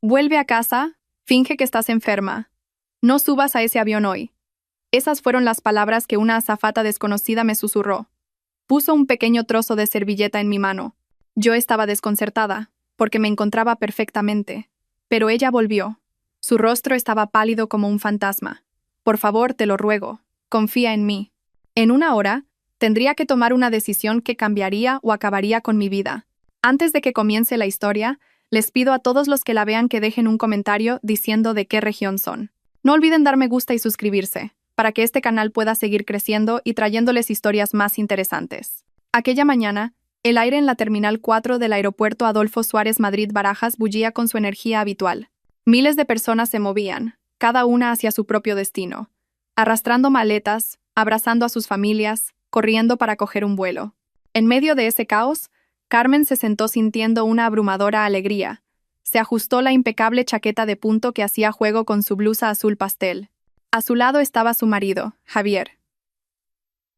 Vuelve a casa, finge que estás enferma. No subas a ese avión hoy. Esas fueron las palabras que una azafata desconocida me susurró. Puso un pequeño trozo de servilleta en mi mano. Yo estaba desconcertada, porque me encontraba perfectamente. Pero ella volvió. Su rostro estaba pálido como un fantasma. Por favor, te lo ruego, confía en mí. En una hora, tendría que tomar una decisión que cambiaría o acabaría con mi vida. Antes de que comience la historia, les pido a todos los que la vean que dejen un comentario diciendo de qué región son. No olviden dar me gusta y suscribirse, para que este canal pueda seguir creciendo y trayéndoles historias más interesantes. Aquella mañana, el aire en la Terminal 4 del aeropuerto Adolfo Suárez Madrid-Barajas bullía con su energía habitual. Miles de personas se movían, cada una hacia su propio destino, arrastrando maletas, abrazando a sus familias, corriendo para coger un vuelo. En medio de ese caos, Carmen se sentó sintiendo una abrumadora alegría. Se ajustó la impecable chaqueta de punto que hacía juego con su blusa azul pastel. A su lado estaba su marido, Javier.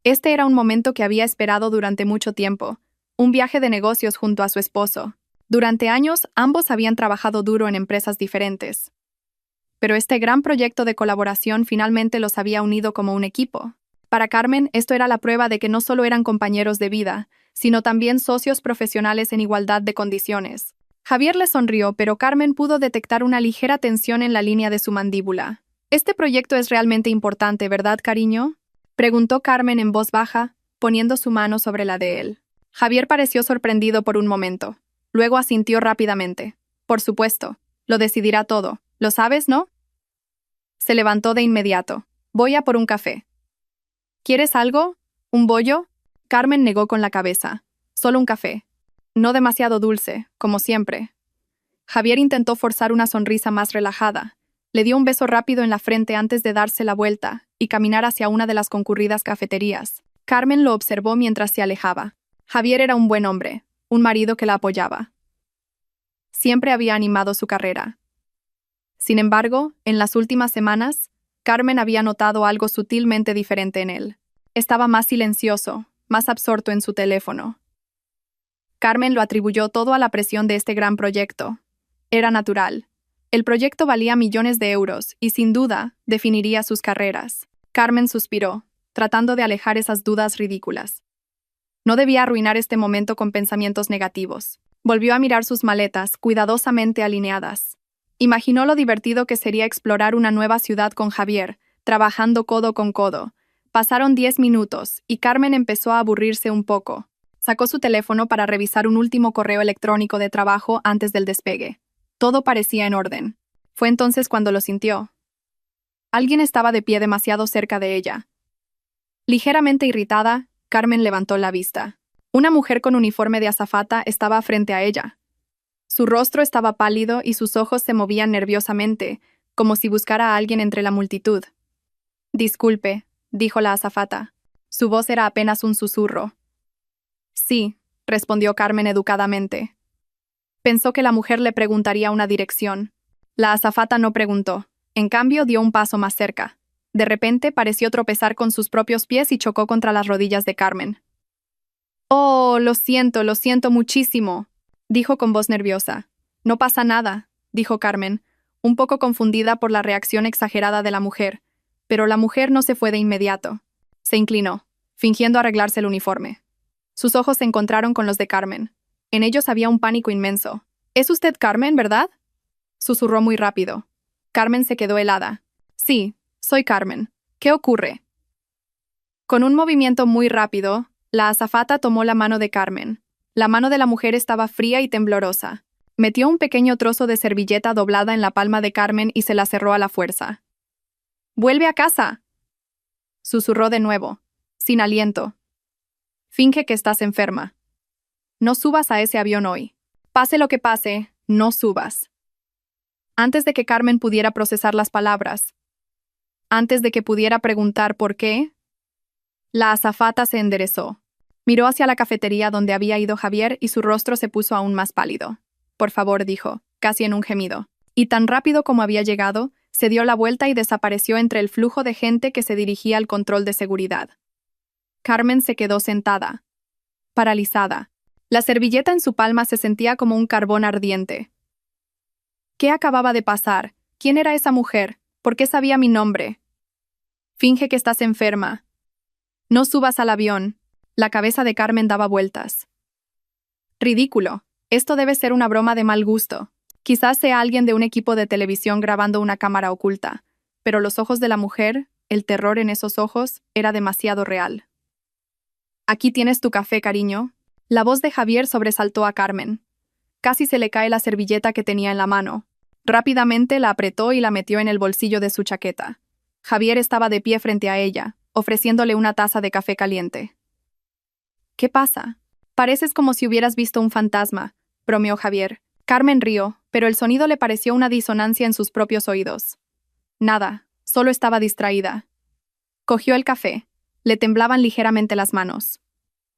Este era un momento que había esperado durante mucho tiempo, un viaje de negocios junto a su esposo. Durante años, ambos habían trabajado duro en empresas diferentes. Pero este gran proyecto de colaboración finalmente los había unido como un equipo. Para Carmen, esto era la prueba de que no solo eran compañeros de vida, sino también socios profesionales en igualdad de condiciones. Javier le sonrió, pero Carmen pudo detectar una ligera tensión en la línea de su mandíbula. «Este proyecto es realmente importante, ¿verdad, cariño?», preguntó Carmen en voz baja, poniendo su mano sobre la de él. Javier pareció sorprendido por un momento. Luego asintió rápidamente. «Por supuesto. Lo decidirá todo. ¿Lo sabes, no?». Se levantó de inmediato. «Voy a por un café». «¿Quieres algo? ¿Un bollo?». Carmen negó con la cabeza. «Solo un café. No demasiado dulce, como siempre». Javier intentó forzar una sonrisa más relajada. Le dio un beso rápido en la frente antes de darse la vuelta y caminar hacia una de las concurridas cafeterías. Carmen lo observó mientras se alejaba. Javier era un buen hombre, un marido que la apoyaba. Siempre había animado su carrera. Sin embargo, en las últimas semanas, Carmen había notado algo sutilmente diferente en él. Estaba más silencioso, más absorto en su teléfono. Carmen lo atribuyó todo a la presión de este gran proyecto. Era natural. El proyecto valía millones de euros y, sin duda, definiría sus carreras. Carmen suspiró, tratando de alejar esas dudas ridículas. No debía arruinar este momento con pensamientos negativos. Volvió a mirar sus maletas, cuidadosamente alineadas. Imaginó lo divertido que sería explorar una nueva ciudad con Javier, trabajando codo con codo. Pasaron 10 minutos y Carmen empezó a aburrirse un poco. Sacó su teléfono para revisar un último correo electrónico de trabajo antes del despegue. Todo parecía en orden. Fue entonces cuando lo sintió. Alguien estaba de pie demasiado cerca de ella. Ligeramente irritada, Carmen levantó la vista. Una mujer con uniforme de azafata estaba frente a ella. Su rostro estaba pálido y sus ojos se movían nerviosamente, como si buscara a alguien entre la multitud. «Disculpe», dijo la azafata. Su voz era apenas un susurro. «Sí», respondió Carmen educadamente. Pensó que la mujer le preguntaría una dirección. La azafata no preguntó. En cambio, dio un paso más cerca. De repente, pareció tropezar con sus propios pies y chocó contra las rodillas de Carmen. «Oh, lo siento muchísimo», dijo con voz nerviosa. «No pasa nada», dijo Carmen, un poco confundida por la reacción exagerada de la mujer. Pero la mujer no se fue de inmediato. Se inclinó, fingiendo arreglarse el uniforme. Sus ojos se encontraron con los de Carmen. En ellos había un pánico inmenso. «¿Es usted Carmen, verdad?», susurró muy rápido. Carmen se quedó helada. «Sí, soy Carmen. ¿Qué ocurre?». Con un movimiento muy rápido, la azafata tomó la mano de Carmen. La mano de la mujer estaba fría y temblorosa. Metió un pequeño trozo de servilleta doblada en la palma de Carmen y se la cerró a la fuerza. «¡Vuelve a casa!», susurró de nuevo, sin aliento. «Finge que estás enferma. No subas a ese avión hoy. Pase lo que pase, no subas». Antes de que Carmen pudiera procesar las palabras, antes de que pudiera preguntar por qué, la azafata se enderezó. Miró hacia la cafetería donde había ido Javier y su rostro se puso aún más pálido. «Por favor», dijo, casi en un gemido. Y tan rápido como había llegado, se dio la vuelta y desapareció entre el flujo de gente que se dirigía al control de seguridad. Carmen se quedó sentada, paralizada. La servilleta en su palma se sentía como un carbón ardiente. ¿Qué acababa de pasar? ¿Quién era esa mujer? ¿Por qué sabía mi nombre? Finge que estás enferma. No subas al avión. La cabeza de Carmen daba vueltas. Ridículo. Esto debe ser una broma de mal gusto. Quizás sea alguien de un equipo de televisión grabando una cámara oculta, pero los ojos de la mujer, el terror en esos ojos, era demasiado real. Aquí tienes tu café, cariño. La voz de Javier sobresaltó a Carmen. Casi se le cae la servilleta que tenía en la mano. Rápidamente la apretó y la metió en el bolsillo de su chaqueta. Javier estaba de pie frente a ella, ofreciéndole una taza de café caliente. ¿Qué pasa? Pareces como si hubieras visto un fantasma, bromeó Javier. Carmen rió, pero el sonido le pareció una disonancia en sus propios oídos. Nada, solo estaba distraída. Cogió el café. Le temblaban ligeramente las manos.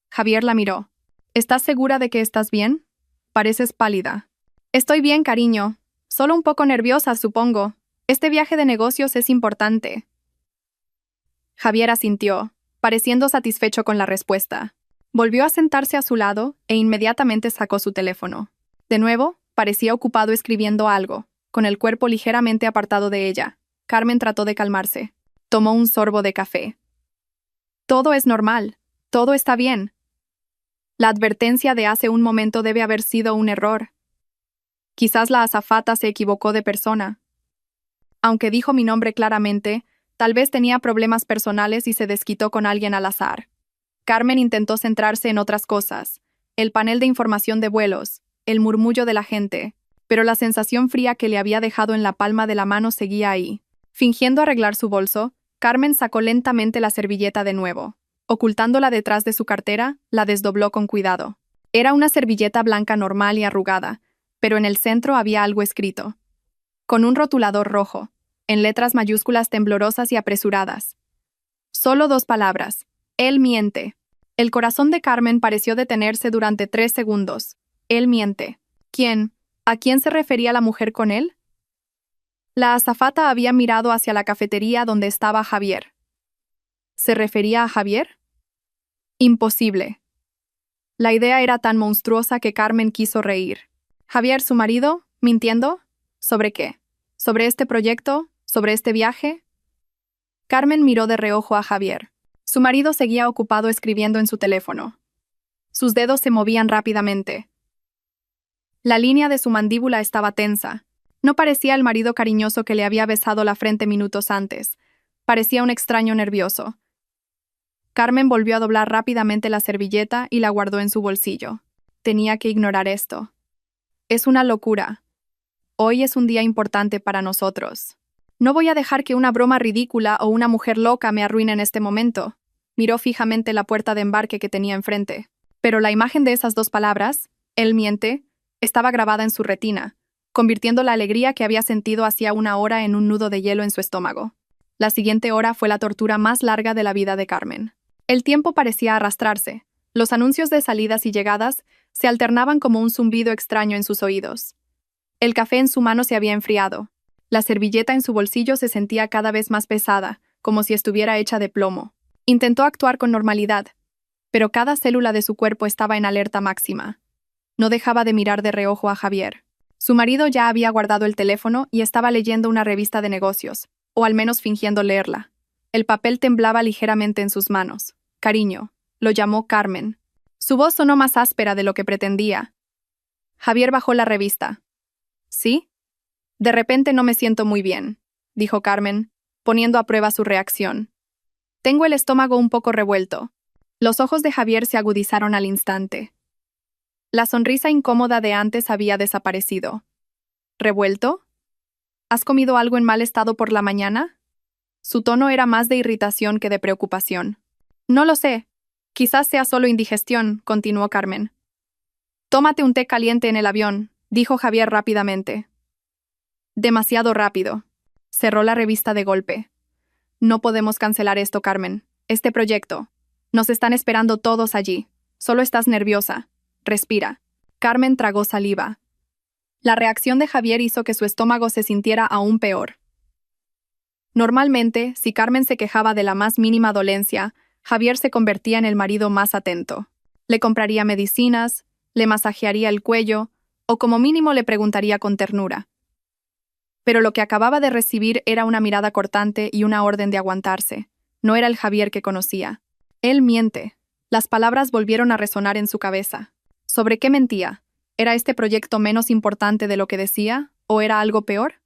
Javier la miró. ¿Estás segura de que estás bien? Pareces pálida. Estoy bien, cariño. Solo un poco nerviosa, supongo. Este viaje de negocios es importante. Javier asintió, pareciendo satisfecho con la respuesta. Volvió a sentarse a su lado e inmediatamente sacó su teléfono. De nuevo, parecía ocupado escribiendo algo, con el cuerpo ligeramente apartado de ella. Carmen trató de calmarse. Tomó un sorbo de café. Todo es normal. Todo está bien. La advertencia de hace un momento debe haber sido un error. Quizás la azafata se equivocó de persona. Aunque dijo mi nombre claramente, tal vez tenía problemas personales y se desquitó con alguien al azar. Carmen intentó centrarse en otras cosas, el panel de información de vuelos, el murmullo de la gente, pero la sensación fría que le había dejado en la palma de la mano seguía ahí. Fingiendo arreglar su bolso, Carmen sacó lentamente la servilleta de nuevo. Ocultándola detrás de su cartera, la desdobló con cuidado. Era una servilleta blanca normal y arrugada, pero en el centro había algo escrito. Con un rotulador rojo, en letras mayúsculas temblorosas y apresuradas. Solo 2 palabras. Él miente. El corazón de Carmen pareció detenerse durante 3 segundos. Él miente. ¿Quién? ¿A quién se refería la mujer con él? La azafata había mirado hacia la cafetería donde estaba Javier. ¿Se refería a Javier? Imposible. La idea era tan monstruosa que Carmen quiso reír. ¿Javier, su marido? ¿Mintiendo? ¿Sobre qué? ¿Sobre este proyecto? ¿Sobre este viaje? Carmen miró de reojo a Javier. Su marido seguía ocupado escribiendo en su teléfono. Sus dedos se movían rápidamente. La línea de su mandíbula estaba tensa. No parecía el marido cariñoso que le había besado la frente minutos antes. Parecía un extraño nervioso. Carmen volvió a doblar rápidamente la servilleta y la guardó en su bolsillo. Tenía que ignorar esto. Es una locura. Hoy es un día importante para nosotros. No voy a dejar que una broma ridícula o una mujer loca me arruine en este momento. Miró fijamente la puerta de embarque que tenía enfrente. Pero la imagen de esas 2 palabras, él miente, estaba grabada en su retina, convirtiendo la alegría que había sentido hacía una hora en un nudo de hielo en su estómago. La siguiente hora fue la tortura más larga de la vida de Carmen. El tiempo parecía arrastrarse. Los anuncios de salidas y llegadas se alternaban como un zumbido extraño en sus oídos. El café en su mano se había enfriado. La servilleta en su bolsillo se sentía cada vez más pesada, como si estuviera hecha de plomo. Intentó actuar con normalidad, pero cada célula de su cuerpo estaba en alerta máxima. No dejaba de mirar de reojo a Javier. Su marido ya había guardado el teléfono y estaba leyendo una revista de negocios, o al menos fingiendo leerla. El papel temblaba ligeramente en sus manos. Cariño, lo llamó Carmen. Su voz sonó más áspera de lo que pretendía. Javier bajó la revista. ¿Sí? De repente no me siento muy bien, dijo Carmen, poniendo a prueba su reacción. Tengo el estómago un poco revuelto. Los ojos de Javier se agudizaron al instante. La sonrisa incómoda de antes había desaparecido. ¿Revuelto? ¿Has comido algo en mal estado por la mañana? Su tono era más de irritación que de preocupación. No lo sé. Quizás sea solo indigestión, continuó Carmen. Tómate un té caliente en el avión, dijo Javier rápidamente. Demasiado rápido. Cerró la revista de golpe. No podemos cancelar esto, Carmen. Este proyecto. Nos están esperando todos allí. Solo estás nerviosa. Respira. Carmen tragó saliva. La reacción de Javier hizo que su estómago se sintiera aún peor. Normalmente, si Carmen se quejaba de la más mínima dolencia, Javier se convertía en el marido más atento. Le compraría medicinas, le masajearía el cuello, o como mínimo le preguntaría con ternura. Pero lo que acababa de recibir era una mirada cortante y una orden de aguantarse. No era el Javier que conocía. Él miente. Las palabras volvieron a resonar en su cabeza. ¿Sobre qué mentía? ¿Era este proyecto menos importante de lo que decía? ¿O era algo peor?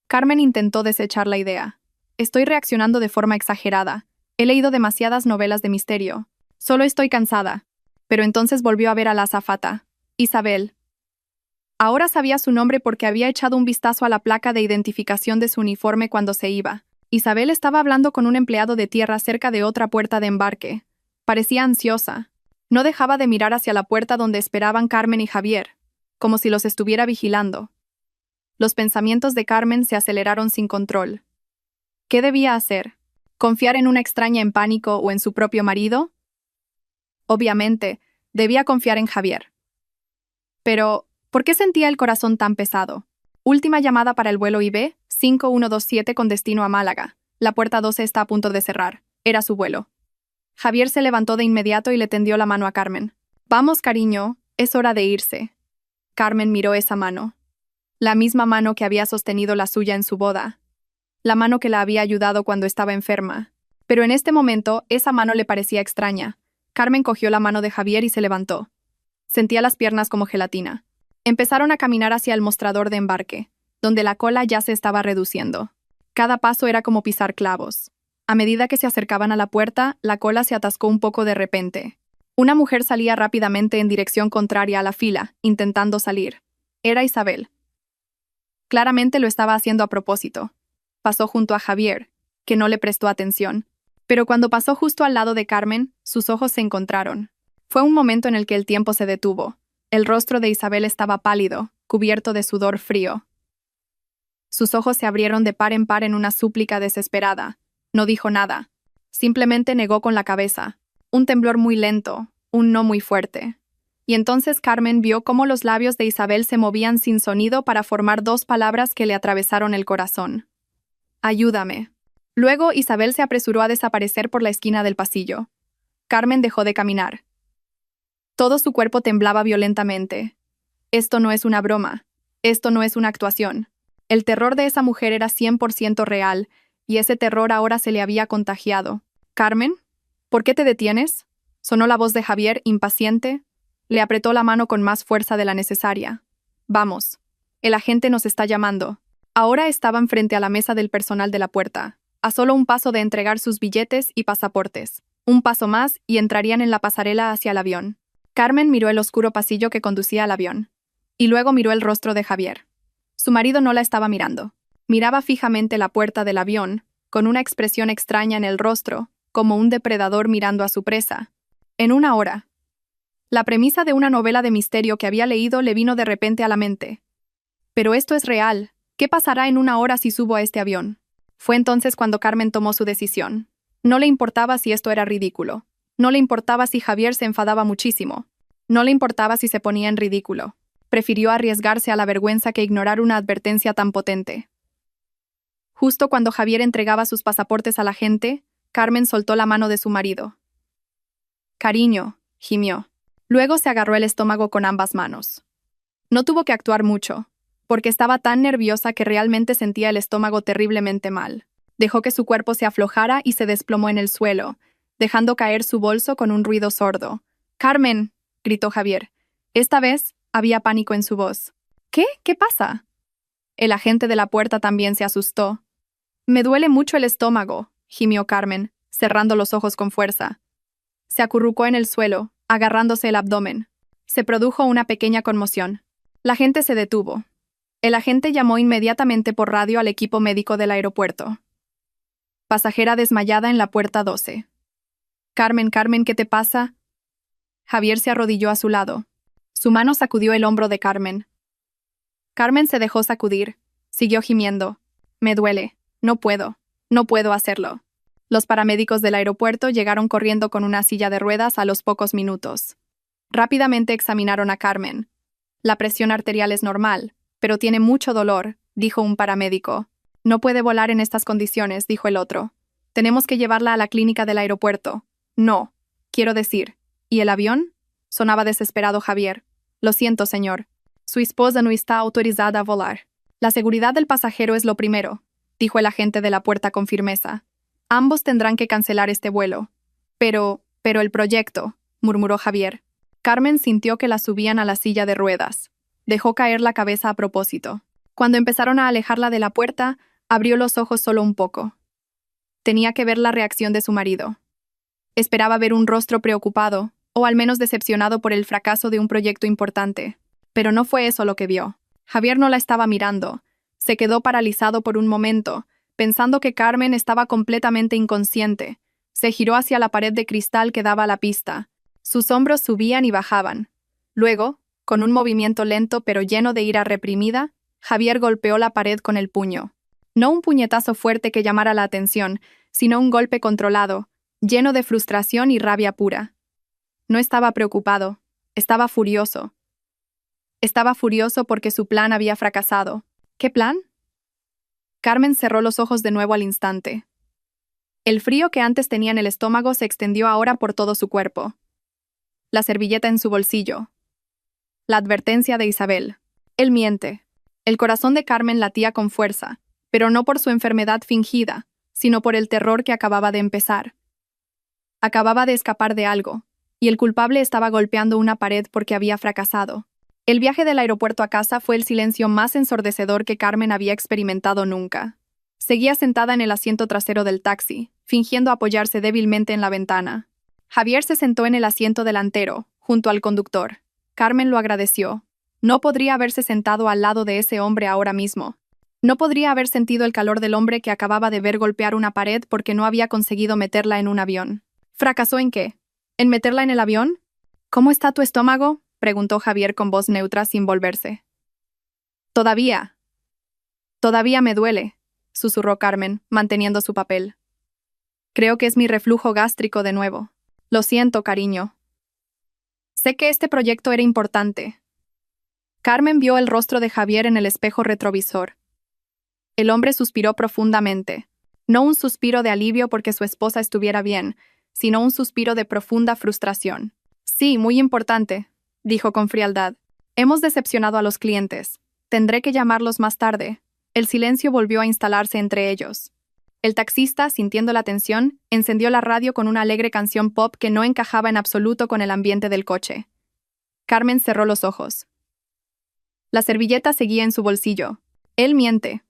Carmen intentó desechar la idea. Estoy reaccionando de forma exagerada. He leído demasiadas novelas de misterio. Solo estoy cansada. Pero entonces volvió a ver a la azafata. Isabel. Ahora sabía su nombre porque había echado un vistazo a la placa de identificación de su uniforme cuando se iba. Isabel estaba hablando con un empleado de tierra cerca de otra puerta de embarque. Parecía ansiosa. No dejaba de mirar hacia la puerta donde esperaban Carmen y Javier, como si los estuviera vigilando. Los pensamientos de Carmen se aceleraron sin control. ¿Qué debía hacer? ¿Confiar en una extraña en pánico o en su propio marido? Obviamente, debía confiar en Javier. Pero, ¿por qué sentía el corazón tan pesado? Última llamada para el vuelo IB 5127 con destino a Málaga. La puerta 12 está a punto de cerrar. Era su vuelo. Javier se levantó de inmediato y le tendió la mano a Carmen. Vamos, cariño, es hora de irse. Carmen miró esa mano. La misma mano que había sostenido la suya en su boda. La mano que la había ayudado cuando estaba enferma. Pero en este momento, esa mano le parecía extraña. Carmen cogió la mano de Javier y se levantó. Sentía las piernas como gelatina. Empezaron a caminar hacia el mostrador de embarque, donde la cola ya se estaba reduciendo. Cada paso era como pisar clavos. A medida que se acercaban a la puerta, la cola se atascó un poco de repente. Una mujer salía rápidamente en dirección contraria a la fila, intentando salir. Era Isabel. Claramente lo estaba haciendo a propósito. Pasó junto a Javier, que no le prestó atención. Pero cuando pasó justo al lado de Carmen, sus ojos se encontraron. Fue un momento en el que el tiempo se detuvo. El rostro de Isabel estaba pálido, cubierto de sudor frío. Sus ojos se abrieron de par en par en una súplica desesperada. No dijo nada. Simplemente negó con la cabeza. Un temblor muy lento, un no muy fuerte. Y entonces Carmen vio cómo los labios de Isabel se movían sin sonido para formar dos palabras que le atravesaron el corazón. Ayúdame. Luego Isabel se apresuró a desaparecer por la esquina del pasillo. Carmen dejó de caminar. Todo su cuerpo temblaba violentamente. Esto no es una broma. Esto no es una actuación. El terror de esa mujer era 100% real, y ese terror ahora se le había contagiado. «¿Carmen? ¿Por qué te detienes?» Sonó la voz de Javier, impaciente. Le apretó la mano con más fuerza de la necesaria. «Vamos. El agente nos está llamando». Ahora estaban frente a la mesa del personal de la puerta, a solo un paso de entregar sus billetes y pasaportes. Un paso más y entrarían en la pasarela hacia el avión. Carmen miró el oscuro pasillo que conducía al avión. Y luego miró el rostro de Javier. Su marido no la estaba mirando. Miraba fijamente la puerta del avión, con una expresión extraña en el rostro, como un depredador mirando a su presa. En una hora. La premisa de una novela de misterio que había leído le vino de repente a la mente. Pero esto es real. ¿Qué pasará en una hora si subo a este avión? Fue entonces cuando Carmen tomó su decisión. No le importaba si esto era ridículo. No le importaba si Javier se enfadaba muchísimo. No le importaba si se ponía en ridículo. Prefirió arriesgarse a la vergüenza que ignorar una advertencia tan potente. Justo cuando Javier entregaba sus pasaportes a la gente, Carmen soltó la mano de su marido. «Cariño», gimió. Luego se agarró el estómago con ambas manos. No tuvo que actuar mucho, porque estaba tan nerviosa que realmente sentía el estómago terriblemente mal. Dejó que su cuerpo se aflojara y se desplomó en el suelo, dejando caer su bolso con un ruido sordo. «¡Carmen!», gritó Javier. Esta vez había pánico en su voz. «¿Qué? ¿Qué pasa?» El agente de la puerta también se asustó. «Me duele mucho el estómago», gimió Carmen, cerrando los ojos con fuerza. Se acurrucó en el suelo, agarrándose el abdomen. Se produjo una pequeña conmoción. La gente se detuvo. El agente llamó inmediatamente por radio al equipo médico del aeropuerto. Pasajera desmayada en la puerta 12. «Carmen, Carmen, ¿qué te pasa?» Javier se arrodilló a su lado. Su mano sacudió el hombro de Carmen. Carmen se dejó sacudir. Siguió gimiendo. «Me duele. No puedo hacerlo». Los paramédicos del aeropuerto llegaron corriendo con una silla de ruedas a los pocos minutos. Rápidamente examinaron a Carmen. «La presión arterial es normal, pero tiene mucho dolor», dijo un paramédico. «No puede volar en estas condiciones», dijo el otro. «Tenemos que llevarla a la clínica del aeropuerto». «No, quiero decir». «¿Y el avión?», sonaba desesperado Javier. «Lo siento, señor. Su esposa no está autorizada a volar». La seguridad del pasajero es lo primero, dijo el agente de la puerta con firmeza. Ambos tendrán que cancelar este vuelo. Pero el proyecto, murmuró Javier. Carmen sintió que la subían a la silla de ruedas. Dejó caer la cabeza a propósito. Cuando empezaron a alejarla de la puerta, abrió los ojos solo un poco. Tenía que ver la reacción de su marido. Esperaba ver un rostro preocupado, o al menos decepcionado por el fracaso de un proyecto importante. Pero no fue eso lo que vio. Javier no la estaba mirando. Se quedó paralizado por un momento, pensando que Carmen estaba completamente inconsciente. Se giró hacia la pared de cristal que daba a la pista. Sus hombros subían y bajaban. Luego, con un movimiento lento pero lleno de ira reprimida, Javier golpeó la pared con el puño. No un puñetazo fuerte que llamara la atención, sino un golpe controlado, lleno de frustración y rabia pura. No estaba preocupado, estaba furioso. Estaba furioso porque su plan había fracasado. ¿Qué plan? Carmen cerró los ojos de nuevo al instante. El frío que antes tenía en el estómago se extendió ahora por todo su cuerpo. La servilleta en su bolsillo. La advertencia de Isabel. Él miente. El corazón de Carmen latía con fuerza, pero no por su enfermedad fingida, sino por el terror que acababa de empezar. Acababa de escapar de algo, y el culpable estaba golpeando una pared porque había fracasado. El viaje del aeropuerto a casa fue el silencio más ensordecedor que Carmen había experimentado nunca. Seguía sentada en el asiento trasero del taxi, fingiendo apoyarse débilmente en la ventana. Javier se sentó en el asiento delantero, junto al conductor. Carmen lo agradeció. No podría haberse sentado al lado de ese hombre ahora mismo. No podría haber sentido el calor del hombre que acababa de ver golpear una pared porque no había conseguido meterla en un avión. ¿Fracasó en qué? ¿En meterla en el avión? ¿Cómo está tu estómago?, preguntó Javier con voz neutra sin volverse. Todavía me duele, susurró Carmen, manteniendo su papel. Creo que es mi reflujo gástrico de nuevo. Lo siento, cariño. Sé que este proyecto era importante. Carmen vio el rostro de Javier en el espejo retrovisor. El hombre suspiró profundamente. No un suspiro de alivio porque su esposa estuviera bien, sino un suspiro de profunda frustración. Sí, muy importante, dijo con frialdad. Hemos decepcionado a los clientes. Tendré que llamarlos más tarde. El silencio volvió a instalarse entre ellos. El taxista, sintiendo la tensión, encendió la radio con una alegre canción pop que no encajaba en absoluto con el ambiente del coche. Carmen cerró los ojos. La servilleta seguía en su bolsillo. Él miente.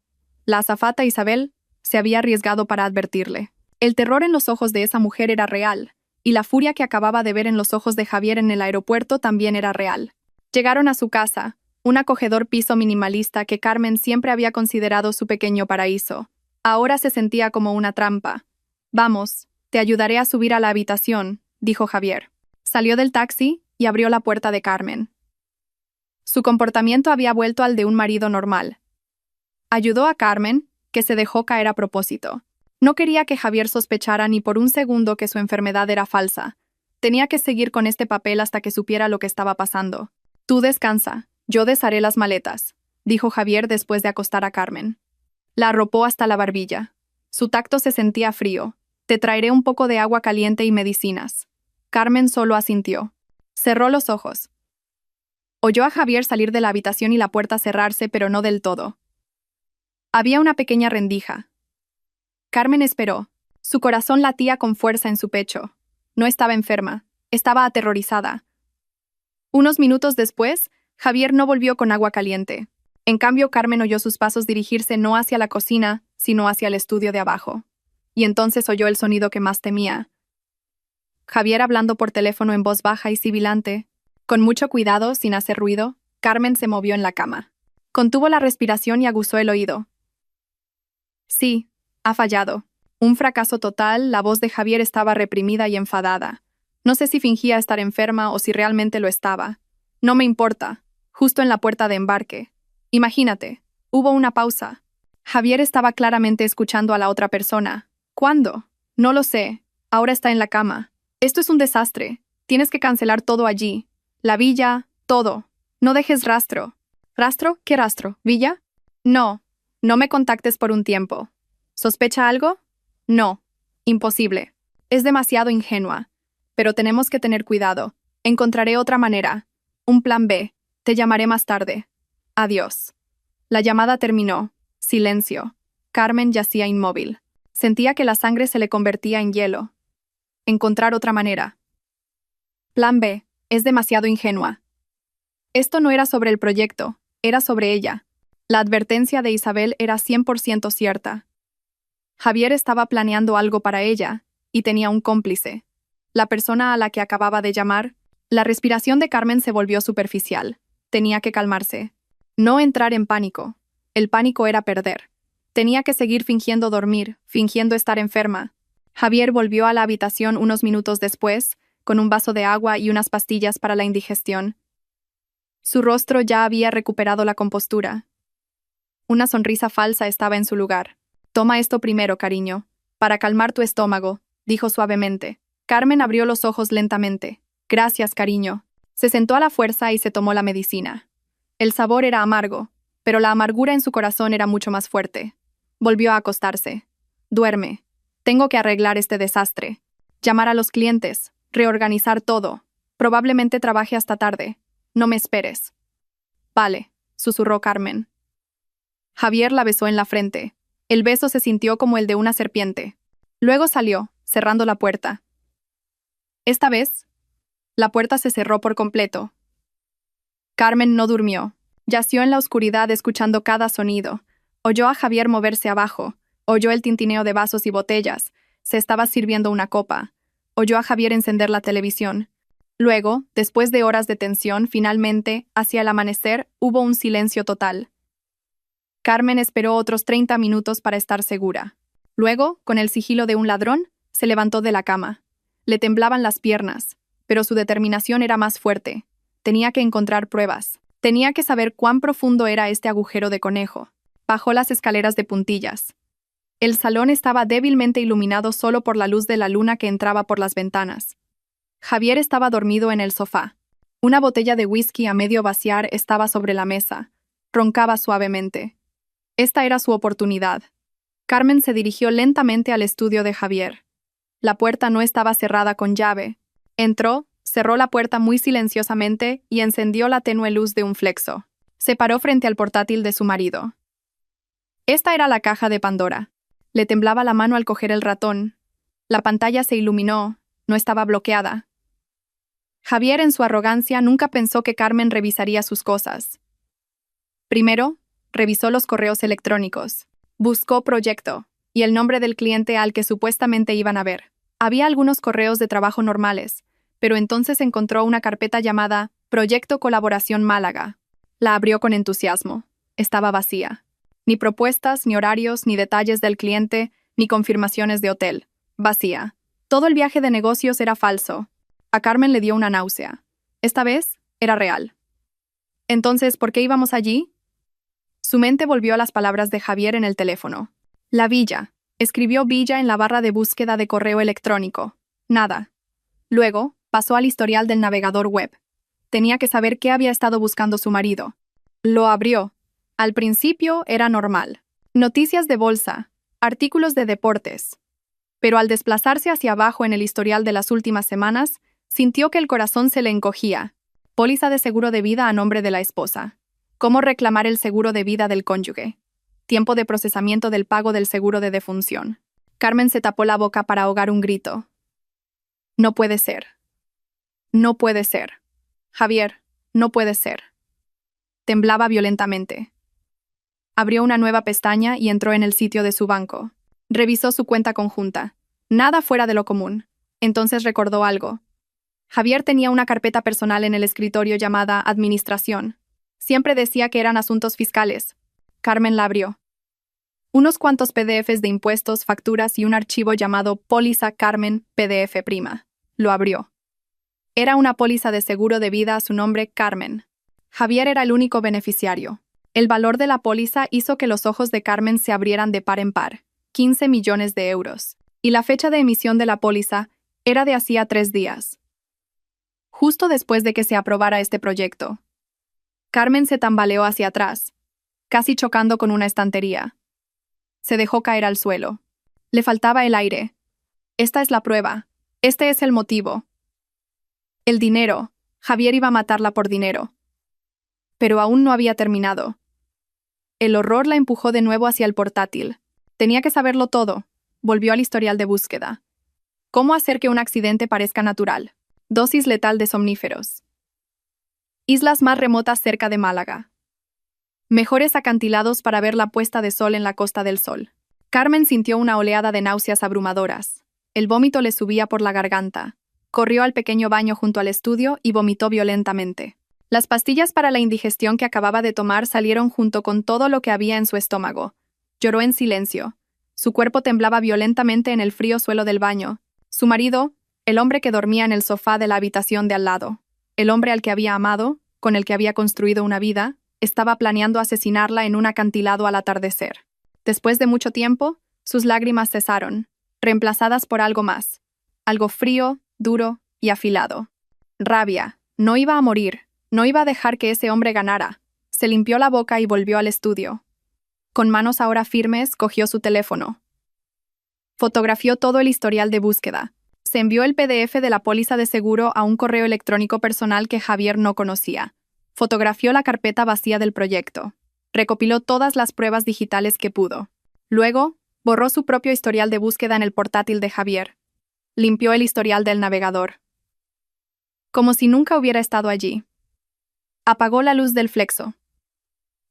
La azafata Isabel se había arriesgado para advertirle. El terror en los ojos de esa mujer era real, y la furia que acababa de ver en los ojos de Javier en el aeropuerto también era real. Llegaron a su casa, un acogedor piso minimalista que Carmen siempre había considerado su pequeño paraíso. Ahora se sentía como una trampa. Vamos, te ayudaré a subir a la habitación, dijo Javier. Salió del taxi y abrió la puerta de Carmen. Su comportamiento había vuelto al de un marido normal. Ayudó a Carmen, que se dejó caer a propósito. No quería que Javier sospechara ni por un segundo que su enfermedad era falsa. Tenía que seguir con este papel hasta que supiera lo que estaba pasando. Tú descansa, yo desharé las maletas, dijo Javier después de acostar a Carmen. La arropó hasta la barbilla. Su tacto se sentía frío. Te traeré un poco de agua caliente y medicinas. Carmen solo asintió. Cerró los ojos. Oyó a Javier salir de la habitación y la puerta cerrarse, pero no del todo. Había una pequeña rendija. Carmen esperó. Su corazón latía con fuerza en su pecho. No estaba enferma, estaba aterrorizada. Unos minutos después, Javier no volvió con agua caliente. En cambio, Carmen oyó sus pasos dirigirse no hacia la cocina, sino hacia el estudio de abajo. Y entonces oyó el sonido que más temía. Javier hablando por teléfono en voz baja y sibilante. Con mucho cuidado, sin hacer ruido, Carmen se movió en la cama. Contuvo la respiración y aguzó el oído. Sí, ha fallado. Un fracaso total, la voz de Javier estaba reprimida y enfadada. No sé si fingía estar enferma o si realmente lo estaba. No me importa. Justo en la puerta de embarque. Imagínate, hubo una pausa. Javier estaba claramente escuchando a la otra persona. ¿Cuándo? No lo sé. Ahora está en la cama. Esto es un desastre. Tienes que cancelar todo allí. La villa, todo. No dejes rastro. ¿Rastro? ¿Qué rastro? ¿Villa? No. No me contactes por un tiempo. ¿Sospecha algo? No. Imposible. Es demasiado ingenua. Pero tenemos que tener cuidado. Encontraré otra manera. Un plan B. Te llamaré más tarde. Adiós. La llamada terminó. Silencio. Carmen yacía inmóvil. Sentía que la sangre se le convertía en hielo. Encontrar otra manera. Plan B. Es demasiado ingenua. Esto no era sobre el proyecto, era sobre ella. La advertencia de Isabel era 100% cierta. Javier estaba planeando algo para ella, y tenía un cómplice. La persona a la que acababa de llamar. La respiración de Carmen se volvió superficial. Tenía que calmarse. No entrar en pánico. El pánico era perder. Tenía que seguir fingiendo dormir, fingiendo estar enferma. Javier volvió a la habitación unos minutos después, con un vaso de agua y unas pastillas para la indigestión. Su rostro ya había recuperado la compostura. Una sonrisa falsa estaba en su lugar. «Toma esto primero, cariño, para calmar tu estómago», dijo suavemente. Carmen abrió los ojos lentamente. «Gracias, cariño». Se sentó a la fuerza y se tomó la medicina. El sabor era amargo, pero la amargura en su corazón era mucho más fuerte. Volvió a acostarse. «Duerme. Tengo que arreglar este desastre. Llamar a los clientes, reorganizar todo. Probablemente trabaje hasta tarde. No me esperes». «Vale», susurró Carmen. Javier la besó en la frente. El beso se sintió como el de una serpiente. Luego salió, cerrando la puerta. Esta vez, la puerta se cerró por completo. Carmen no durmió. Yació en la oscuridad escuchando cada sonido. Oyó a Javier moverse abajo. Oyó el tintineo de vasos y botellas. Se estaba sirviendo una copa. Oyó a Javier encender la televisión. Luego, después de horas de tensión, finalmente, hacia el amanecer, hubo un silencio total. Carmen esperó otros 30 minutos para estar segura. Luego, con el sigilo de un ladrón, se levantó de la cama. Le temblaban las piernas, pero su determinación era más fuerte. Tenía que encontrar pruebas. Tenía que saber cuán profundo era este agujero de conejo. Bajó las escaleras de puntillas. El salón estaba débilmente iluminado solo por la luz de la luna que entraba por las ventanas. Javier estaba dormido en el sofá. Una botella de whisky a medio vaciar estaba sobre la mesa. Roncaba suavemente. Esta era su oportunidad. Carmen se dirigió lentamente al estudio de Javier. La puerta no estaba cerrada con llave. Entró, cerró la puerta muy silenciosamente y encendió la tenue luz de un flexo. Se paró frente al portátil de su marido. Esta era la caja de Pandora. Le temblaba la mano al coger el ratón. La pantalla se iluminó, no estaba bloqueada. Javier, en su arrogancia, nunca pensó que Carmen revisaría sus cosas. Primero, revisó los correos electrónicos. Buscó proyecto y el nombre del cliente al que supuestamente iban a ver. Había algunos correos de trabajo normales, pero entonces encontró una carpeta llamada Proyecto Colaboración Málaga. La abrió con entusiasmo. Estaba vacía. Ni propuestas, ni horarios, ni detalles del cliente, ni confirmaciones de hotel. Vacía. Todo el viaje de negocios era falso. A Carmen le dio una náusea. Esta vez, era real. Entonces, ¿por qué íbamos allí? Su mente volvió a las palabras de Javier en el teléfono. La villa. Escribió villa en la barra de búsqueda de correo electrónico. Nada. Luego, pasó al historial del navegador web. Tenía que saber qué había estado buscando su marido. Lo abrió. Al principio era normal. Noticias de bolsa, artículos de deportes. Pero al desplazarse hacia abajo en el historial de las últimas semanas, sintió que el corazón se le encogía. Póliza de seguro de vida a nombre de la esposa. Cómo reclamar el seguro de vida del cónyuge. Tiempo de procesamiento del pago del seguro de defunción. Carmen se tapó la boca para ahogar un grito. No puede ser. No puede ser. Javier, no puede ser. Temblaba violentamente. Abrió una nueva pestaña y entró en el sitio de su banco. Revisó su cuenta conjunta. Nada fuera de lo común. Entonces recordó algo. Javier tenía una carpeta personal en el escritorio llamada Administración. Siempre decía que eran asuntos fiscales. Carmen la abrió. Unos cuantos PDFs de impuestos, facturas y un archivo llamado Póliza Carmen PDF Prima. Lo abrió. Era una póliza de seguro de vida a su nombre Carmen. Javier era el único beneficiario. El valor de la póliza hizo que los ojos de Carmen se abrieran de par en par. 15 millones de euros. Y la fecha de emisión de la póliza era de hacía 3 días. Justo después de que se aprobara este proyecto. Carmen se tambaleó hacia atrás, casi chocando con una estantería. Se dejó caer al suelo. Le faltaba el aire. Esta es la prueba. Este es el motivo. El dinero. Javier iba a matarla por dinero. Pero aún no había terminado. El horror la empujó de nuevo hacia el portátil. Tenía que saberlo todo. Volvió al historial de búsqueda. ¿Cómo hacer que un accidente parezca natural? Dosis letal de somníferos. Islas más remotas cerca de Málaga. Mejores acantilados para ver la puesta de sol en la Costa del Sol. Carmen sintió una oleada de náuseas abrumadoras. El vómito le subía por la garganta. Corrió al pequeño baño junto al estudio y vomitó violentamente. Las pastillas para la indigestión que acababa de tomar salieron junto con todo lo que había en su estómago. Lloró en silencio. Su cuerpo temblaba violentamente en el frío suelo del baño. Su marido, el hombre que dormía en el sofá de la habitación de al lado, el hombre al que había amado, con el que había construido una vida, estaba planeando asesinarla en un acantilado al atardecer. Después de mucho tiempo, sus lágrimas cesaron, reemplazadas por algo más. Algo frío, duro y afilado. Rabia. No iba a morir. No iba a dejar que ese hombre ganara. Se limpió la boca y volvió al estudio. Con manos ahora firmes, cogió su teléfono. Fotografió todo el historial de búsqueda. Se envió el PDF de la póliza de seguro a un correo electrónico personal que Javier no conocía. Fotografió la carpeta vacía del proyecto. Recopiló todas las pruebas digitales que pudo. Luego, borró su propio historial de búsqueda en el portátil de Javier. Limpió el historial del navegador. Como si nunca hubiera estado allí. Apagó la luz del flexo.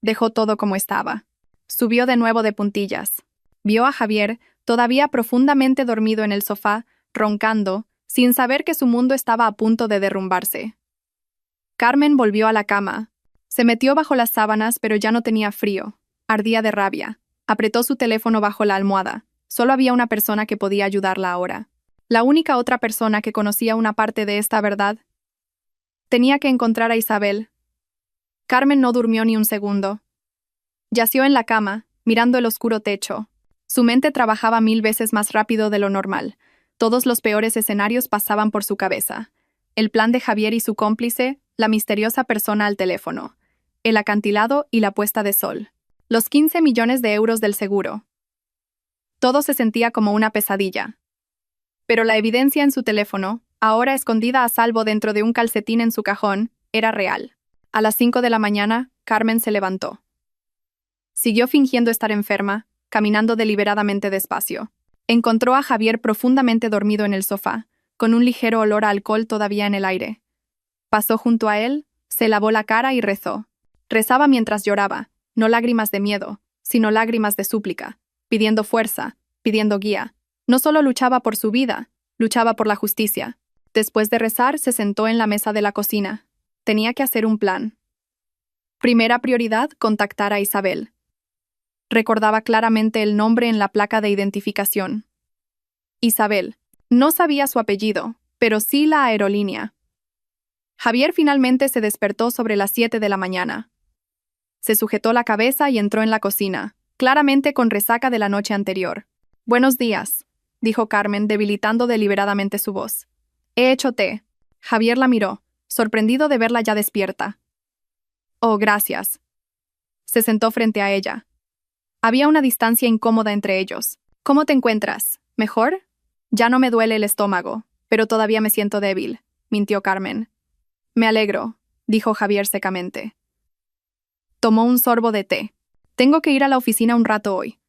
Dejó todo como estaba. Subió de nuevo de puntillas. Vio a Javier, todavía profundamente dormido en el sofá, roncando, sin saber que su mundo estaba a punto de derrumbarse. Carmen volvió a la cama. Se metió bajo las sábanas, pero ya no tenía frío. Ardía de rabia. Apretó su teléfono bajo la almohada. Solo había una persona que podía ayudarla ahora. La única otra persona que conocía una parte de esta verdad. Tenía que encontrar a Isabel. Carmen no durmió ni un segundo. Yació en la cama, mirando el oscuro techo. Su mente trabajaba 1000 veces más rápido de lo normal. Todos los peores escenarios pasaban por su cabeza. El plan de Javier y su cómplice, la misteriosa persona al teléfono, el acantilado y la puesta de sol, los 15 millones de euros del seguro. Todo se sentía como una pesadilla. Pero la evidencia en su teléfono, ahora escondida a salvo dentro de un calcetín en su cajón, era real. A las 5 de la mañana, Carmen se levantó. Siguió fingiendo estar enferma, caminando deliberadamente despacio. Encontró a Javier profundamente dormido en el sofá, con un ligero olor a alcohol todavía en el aire. Pasó junto a él, se lavó la cara y rezó. Rezaba mientras lloraba, no lágrimas de miedo, sino lágrimas de súplica, pidiendo fuerza, pidiendo guía. No solo luchaba por su vida, luchaba por la justicia. Después de rezar, se sentó en la mesa de la cocina. Tenía que hacer un plan. Primera prioridad, contactar a Isabel. Recordaba claramente el nombre en la placa de identificación. Isabel. No sabía su apellido, pero sí la aerolínea. Javier finalmente se despertó sobre las 7 de la mañana. Se sujetó la cabeza y entró en la cocina, claramente con resaca de la noche anterior. «Buenos días», dijo Carmen, debilitando deliberadamente su voz. «He hecho té». Javier la miró, sorprendido de verla ya despierta. «Oh, gracias». Se sentó frente a ella. Había una distancia incómoda entre ellos. «¿Cómo te encuentras? ¿Mejor?» «Ya no me duele el estómago, pero todavía me siento débil», mintió Carmen. «Me alegro», dijo Javier secamente. Tomó un sorbo de té. «Tengo que ir a la oficina un rato hoy,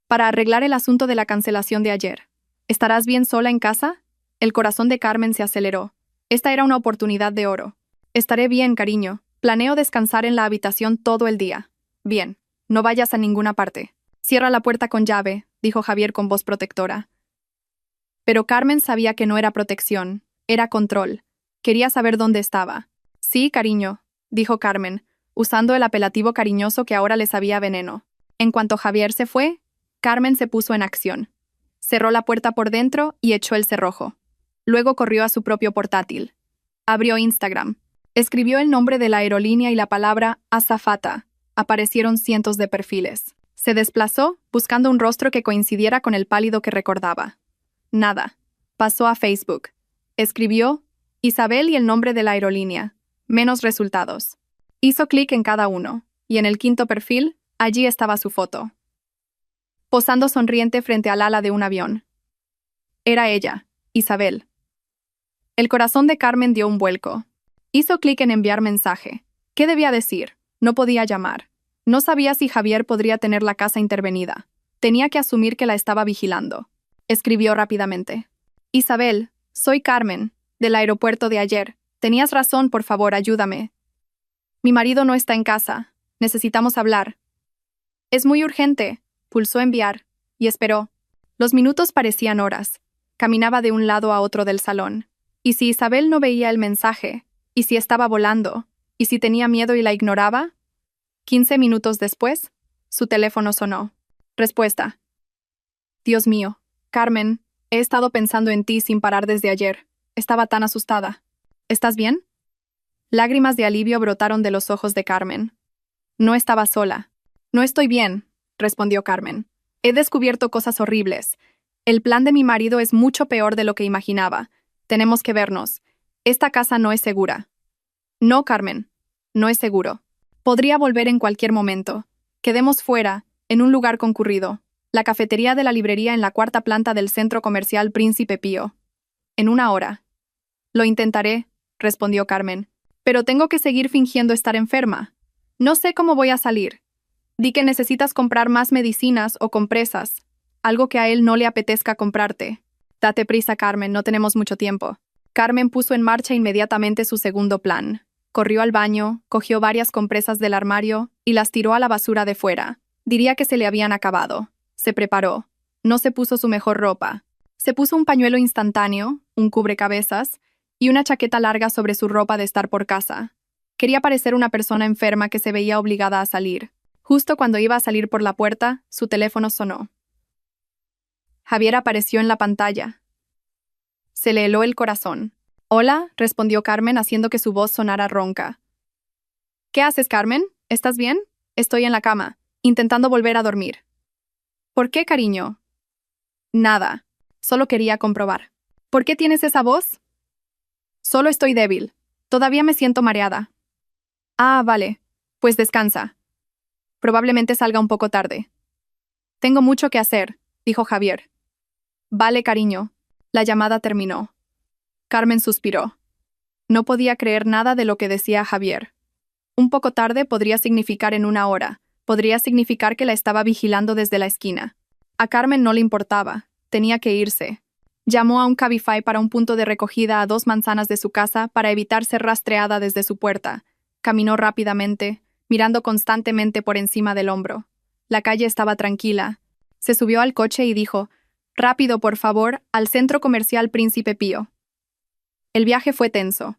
para arreglar el asunto de la cancelación de ayer. ¿Estarás bien sola en casa?» El corazón de Carmen se aceleró. Esta era una oportunidad de oro. «Estaré bien, cariño. Planeo descansar en la habitación todo el día». «Bien. No vayas a ninguna parte. Cierra la puerta con llave», dijo Javier con voz protectora. Pero Carmen sabía que no era protección, era control. Quería saber dónde estaba. «Sí, cariño», dijo Carmen, usando el apelativo cariñoso que ahora le sabía veneno. En cuanto Javier se fue, Carmen se puso en acción. Cerró la puerta por dentro y echó el cerrojo. Luego corrió a su propio portátil. Abrió Instagram. Escribió el nombre de la aerolínea y la palabra azafata. Aparecieron cientos de perfiles. Se desplazó, buscando un rostro que coincidiera con el pálido que recordaba. Nada. Pasó a Facebook. Escribió Isabel y el nombre de la aerolínea. Menos resultados. Hizo clic en cada uno, y en el quinto perfil, allí estaba su foto. Posando sonriente frente al ala de un avión. Era ella, Isabel. El corazón de Carmen dio un vuelco. Hizo clic en enviar mensaje. ¿Qué debía decir? No podía llamar. No sabía si Javier podría tener la casa intervenida. Tenía que asumir que la estaba vigilando. Escribió rápidamente. Isabel, soy Carmen, del aeropuerto de ayer. Tenías razón, por favor, ayúdame. Mi marido no está en casa. Necesitamos hablar. Es muy urgente. Pulsó enviar. Y esperó. Los minutos parecían horas. Caminaba de un lado a otro del salón. ¿Y si Isabel no veía el mensaje? ¿Y si estaba volando? ¿Y si tenía miedo y la ignoraba? 15 minutos después, su teléfono sonó. Respuesta. Dios mío, Carmen, he estado pensando en ti sin parar desde ayer. Estaba tan asustada. ¿Estás bien? Lágrimas de alivio brotaron de los ojos de Carmen. No estaba sola. No estoy bien, respondió Carmen. He descubierto cosas horribles. El plan de mi marido es mucho peor de lo que imaginaba. Tenemos que vernos. Esta casa no es segura. No, Carmen. No es seguro. Podría volver en cualquier momento. Quedemos fuera, en un lugar concurrido. La cafetería de la librería en la 4ª planta del centro comercial Príncipe Pío. En 1 hora. Lo intentaré, respondió Carmen. Pero tengo que seguir fingiendo estar enferma. No sé cómo voy a salir. Di que necesitas comprar más medicinas o compresas. Algo que a él no le apetezca comprarte. Date prisa, Carmen, no tenemos mucho tiempo. Carmen puso en marcha inmediatamente su segundo plan. Corrió al baño, cogió varias compresas del armario y las tiró a la basura de fuera. Diría que se le habían acabado. Se preparó. No se puso su mejor ropa. Se puso un pañuelo instantáneo, un cubrecabezas y una chaqueta larga sobre su ropa de estar por casa. Quería parecer una persona enferma que se veía obligada a salir. Justo cuando iba a salir por la puerta, su teléfono sonó. Javier apareció en la pantalla. Se le heló el corazón. Hola, respondió Carmen haciendo que su voz sonara ronca. ¿Qué haces, Carmen? ¿Estás bien? Estoy en la cama, intentando volver a dormir. ¿Por qué, cariño? Nada. Solo quería comprobar. ¿Por qué tienes esa voz? Solo estoy débil. Todavía me siento mareada. Ah, vale. Pues descansa. Probablemente salga un poco tarde. Tengo mucho que hacer, dijo Javier. Vale, cariño. La llamada terminó. Carmen suspiró. No podía creer nada de lo que decía Javier. Un poco tarde podría significar en 1 hora. Podría significar que la estaba vigilando desde la esquina. A Carmen no le importaba. Tenía que irse. Llamó a un Cabify para un punto de recogida a 2 manzanas de su casa para evitar ser rastreada desde su puerta. Caminó rápidamente, mirando constantemente por encima del hombro. La calle estaba tranquila. Se subió al coche y dijo: «Rápido, por favor, al centro comercial Príncipe Pío». El viaje fue tenso.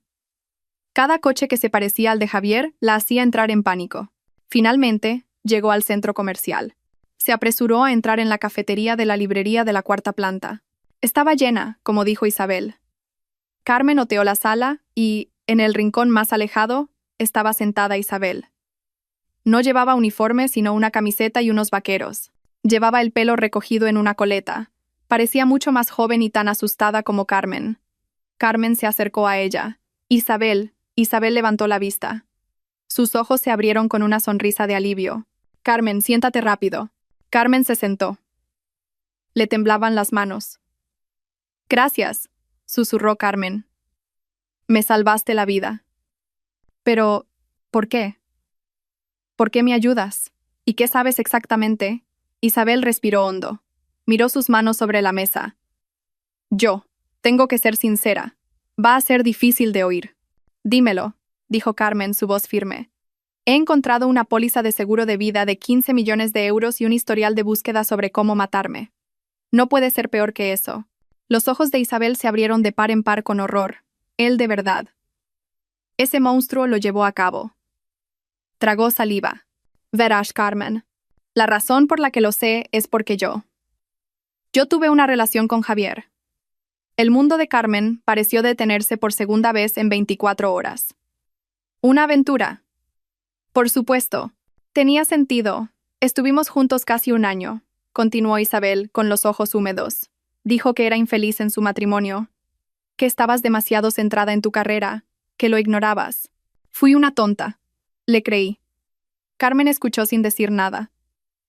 Cada coche que se parecía al de Javier la hacía entrar en pánico. Finalmente, llegó al centro comercial. Se apresuró a entrar en la cafetería de la librería de la 4ª planta. Estaba llena, como dijo Isabel. Carmen oteó la sala y, en el rincón más alejado, estaba sentada Isabel. No llevaba uniforme sino una camiseta y unos vaqueros. Llevaba el pelo recogido en una coleta. Parecía mucho más joven y tan asustada como Carmen. Carmen se acercó a ella. Isabel levantó la vista. Sus ojos se abrieron con una sonrisa de alivio. Carmen, siéntate rápido. Carmen se sentó. Le temblaban las manos. Gracias, susurró Carmen. Me salvaste la vida. Pero, ¿por qué? ¿Por qué me ayudas? ¿Y qué sabes exactamente? Isabel respiró hondo. Miró sus manos sobre la mesa. Tengo que ser sincera. Va a ser difícil de oír. Dímelo, dijo Carmen, su voz firme. He encontrado una póliza de seguro de vida de 15 millones de euros y un historial de búsqueda sobre cómo matarme. No puede ser peor que eso. Los ojos de Isabel se abrieron de par en par con horror. Él de verdad. Ese monstruo lo llevó a cabo. Tragó saliva. Verás, Carmen. La razón por la que lo sé es porque yo tuve una relación con Javier. El mundo de Carmen pareció detenerse por segunda vez en 24 horas. Una aventura. Por supuesto. Tenía sentido. Estuvimos juntos casi 1 año, continuó Isabel con los ojos húmedos. Dijo que era infeliz en su matrimonio, que estabas demasiado centrada en tu carrera, que lo ignorabas. Fui una tonta. Le creí. Carmen escuchó sin decir nada.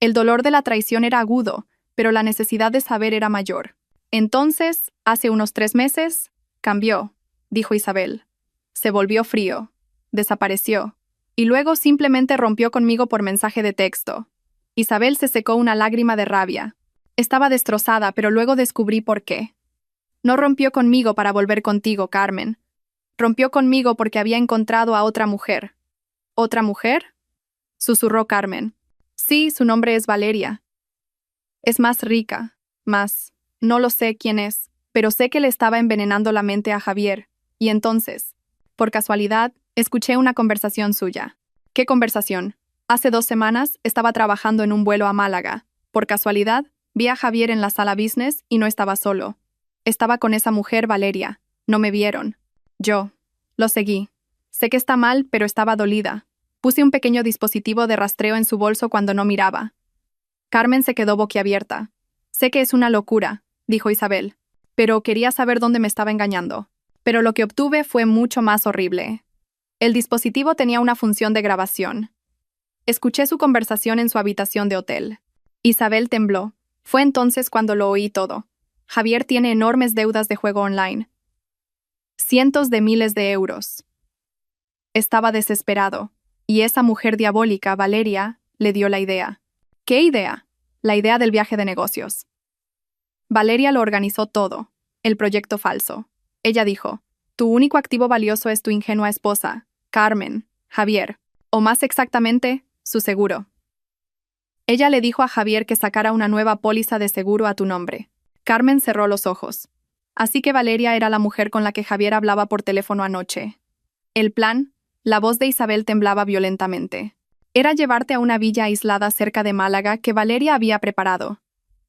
El dolor de la traición era agudo, pero la necesidad de saber era mayor. Entonces, hace unos 3 meses, cambió, dijo Isabel. Se volvió frío. Desapareció. Y luego simplemente rompió conmigo por mensaje de texto. Isabel se secó una lágrima de rabia. Estaba destrozada, pero luego descubrí por qué. No rompió conmigo para volver contigo, Carmen. Rompió conmigo porque había encontrado a otra mujer. ¿Otra mujer?, susurró Carmen. Sí, su nombre es Valeria. Es más rica, no lo sé quién es, pero sé que le estaba envenenando la mente a Javier. Y entonces, por casualidad, escuché una conversación suya. ¿Qué conversación? Hace 2 semanas estaba trabajando en un vuelo a Málaga. Por casualidad, vi a Javier en la sala business y no estaba solo. Estaba con esa mujer, Valeria. No me vieron. Yo lo seguí. Sé que está mal, pero estaba dolida. Puse un pequeño dispositivo de rastreo en su bolso cuando no miraba. Carmen se quedó boquiabierta. Sé que es una locura, dijo Isabel, pero quería saber dónde me estaba engañando. Pero lo que obtuve fue mucho más horrible. El dispositivo tenía una función de grabación. Escuché su conversación en su habitación de hotel. Isabel tembló. Fue entonces cuando lo oí todo. Javier tiene enormes deudas de juego online. Cientos de miles de euros. Estaba desesperado, y esa mujer diabólica, Valeria, le dio la idea. ¿Qué idea? La idea del viaje de negocios. Valeria lo organizó todo, el proyecto falso. Ella dijo, tu único activo valioso es tu ingenua esposa, Carmen, Javier, o más exactamente, su seguro. Ella le dijo a Javier que sacara una nueva póliza de seguro a tu nombre. Carmen cerró los ojos. Así que Valeria era la mujer con la que Javier hablaba por teléfono anoche. El plan, la voz de Isabel temblaba violentamente. Era llevarte a una villa aislada cerca de Málaga que Valeria había preparado.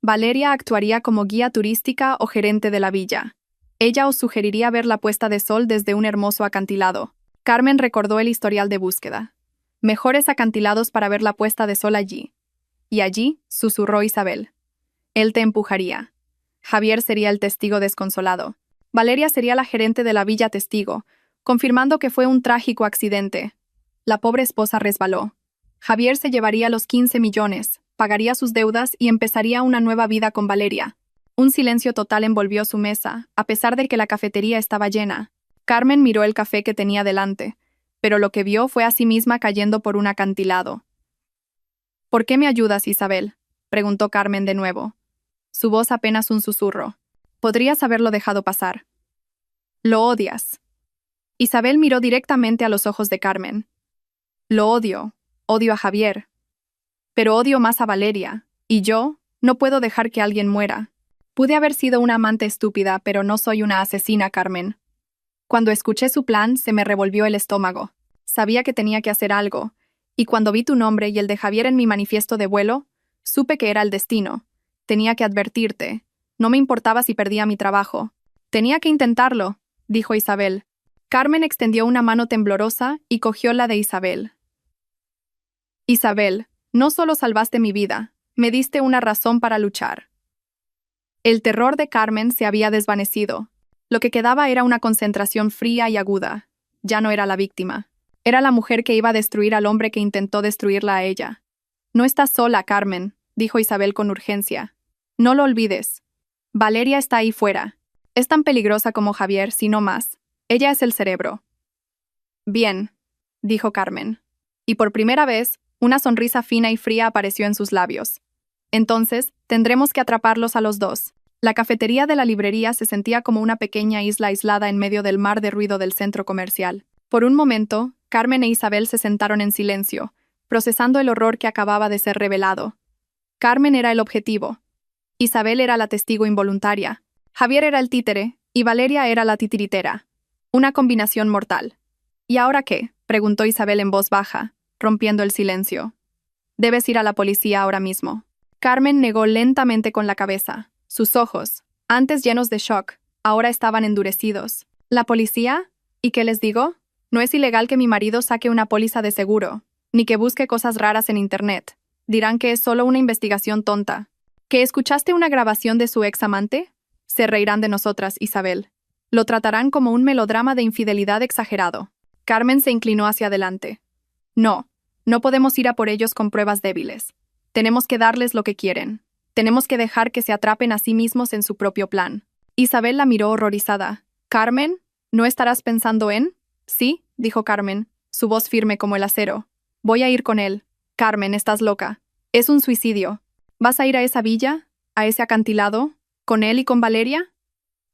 Valeria actuaría como guía turística o gerente de la villa. Ella os sugeriría ver la puesta de sol desde un hermoso acantilado. Carmen recordó el historial de búsqueda. Mejores acantilados para ver la puesta de sol allí. Y allí, susurró Isabel. Él te empujaría. Javier sería el testigo desconsolado. Valeria sería la gerente de la villa testigo, confirmando que fue un trágico accidente. La pobre esposa resbaló. Javier se llevaría los 15 millones, pagaría sus deudas y empezaría una nueva vida con Valeria. Un silencio total envolvió su mesa, a pesar de que la cafetería estaba llena. Carmen miró el café que tenía delante, pero lo que vio fue a sí misma cayendo por un acantilado. ¿Por qué me ayudas, Isabel?, preguntó Carmen de nuevo. Su voz apenas un susurro. Podrías haberlo dejado pasar. Lo odias. Isabel miró directamente a los ojos de Carmen. Lo odio. Odio a Javier. Pero odio más a Valeria. Y yo, no puedo dejar que alguien muera. Pude haber sido una amante estúpida, pero no soy una asesina, Carmen. Cuando escuché su plan, se me revolvió el estómago. Sabía que tenía que hacer algo. Y cuando vi tu nombre y el de Javier en mi manifiesto de vuelo, supe que era el destino. Tenía que advertirte. No me importaba si perdía mi trabajo. Tenía que intentarlo, dijo Isabel. Carmen extendió una mano temblorosa y cogió la de Isabel. Isabel, no solo salvaste mi vida, me diste una razón para luchar. El terror de Carmen se había desvanecido. Lo que quedaba era una concentración fría y aguda. Ya no era la víctima. Era la mujer que iba a destruir al hombre que intentó destruirla a ella. No estás sola, Carmen, dijo Isabel con urgencia. No lo olvides. Valeria está ahí fuera. Es tan peligrosa como Javier, si no más. Ella es el cerebro. Bien, dijo Carmen. Y por primera vez, una sonrisa fina y fría apareció en sus labios. Entonces, tendremos que atraparlos a los dos. La cafetería de la librería se sentía como una pequeña isla aislada en medio del mar de ruido del centro comercial. Por un momento, Carmen e Isabel se sentaron en silencio, procesando el horror que acababa de ser revelado. Carmen era el objetivo. Isabel era la testigo involuntaria. Javier era el títere, y Valeria era la titiritera. Una combinación mortal. ¿Y ahora qué?, preguntó Isabel en voz baja, rompiendo el silencio. Debes ir a la policía ahora mismo. Carmen negó lentamente con la cabeza. Sus ojos, antes llenos de shock, ahora estaban endurecidos. ¿La policía? ¿Y qué les digo? No es ilegal que mi marido saque una póliza de seguro, ni que busque cosas raras en Internet. Dirán que es solo una investigación tonta. ¿Que escuchaste una grabación de su ex amante? Se reirán de nosotras, Isabel. Lo tratarán como un melodrama de infidelidad exagerado. Carmen se inclinó hacia adelante. No, no podemos ir a por ellos con pruebas débiles. Tenemos que darles lo que quieren. Tenemos que dejar que se atrapen a sí mismos en su propio plan. Isabel la miró horrorizada. «¿Carmen? ¿No estarás pensando en...?» «Sí», dijo Carmen, su voz firme como el acero. Voy a ir con él. Carmen, estás loca. Es un suicidio. ¿Vas a ir a esa villa? ¿A ese acantilado? ¿Con él y con Valeria?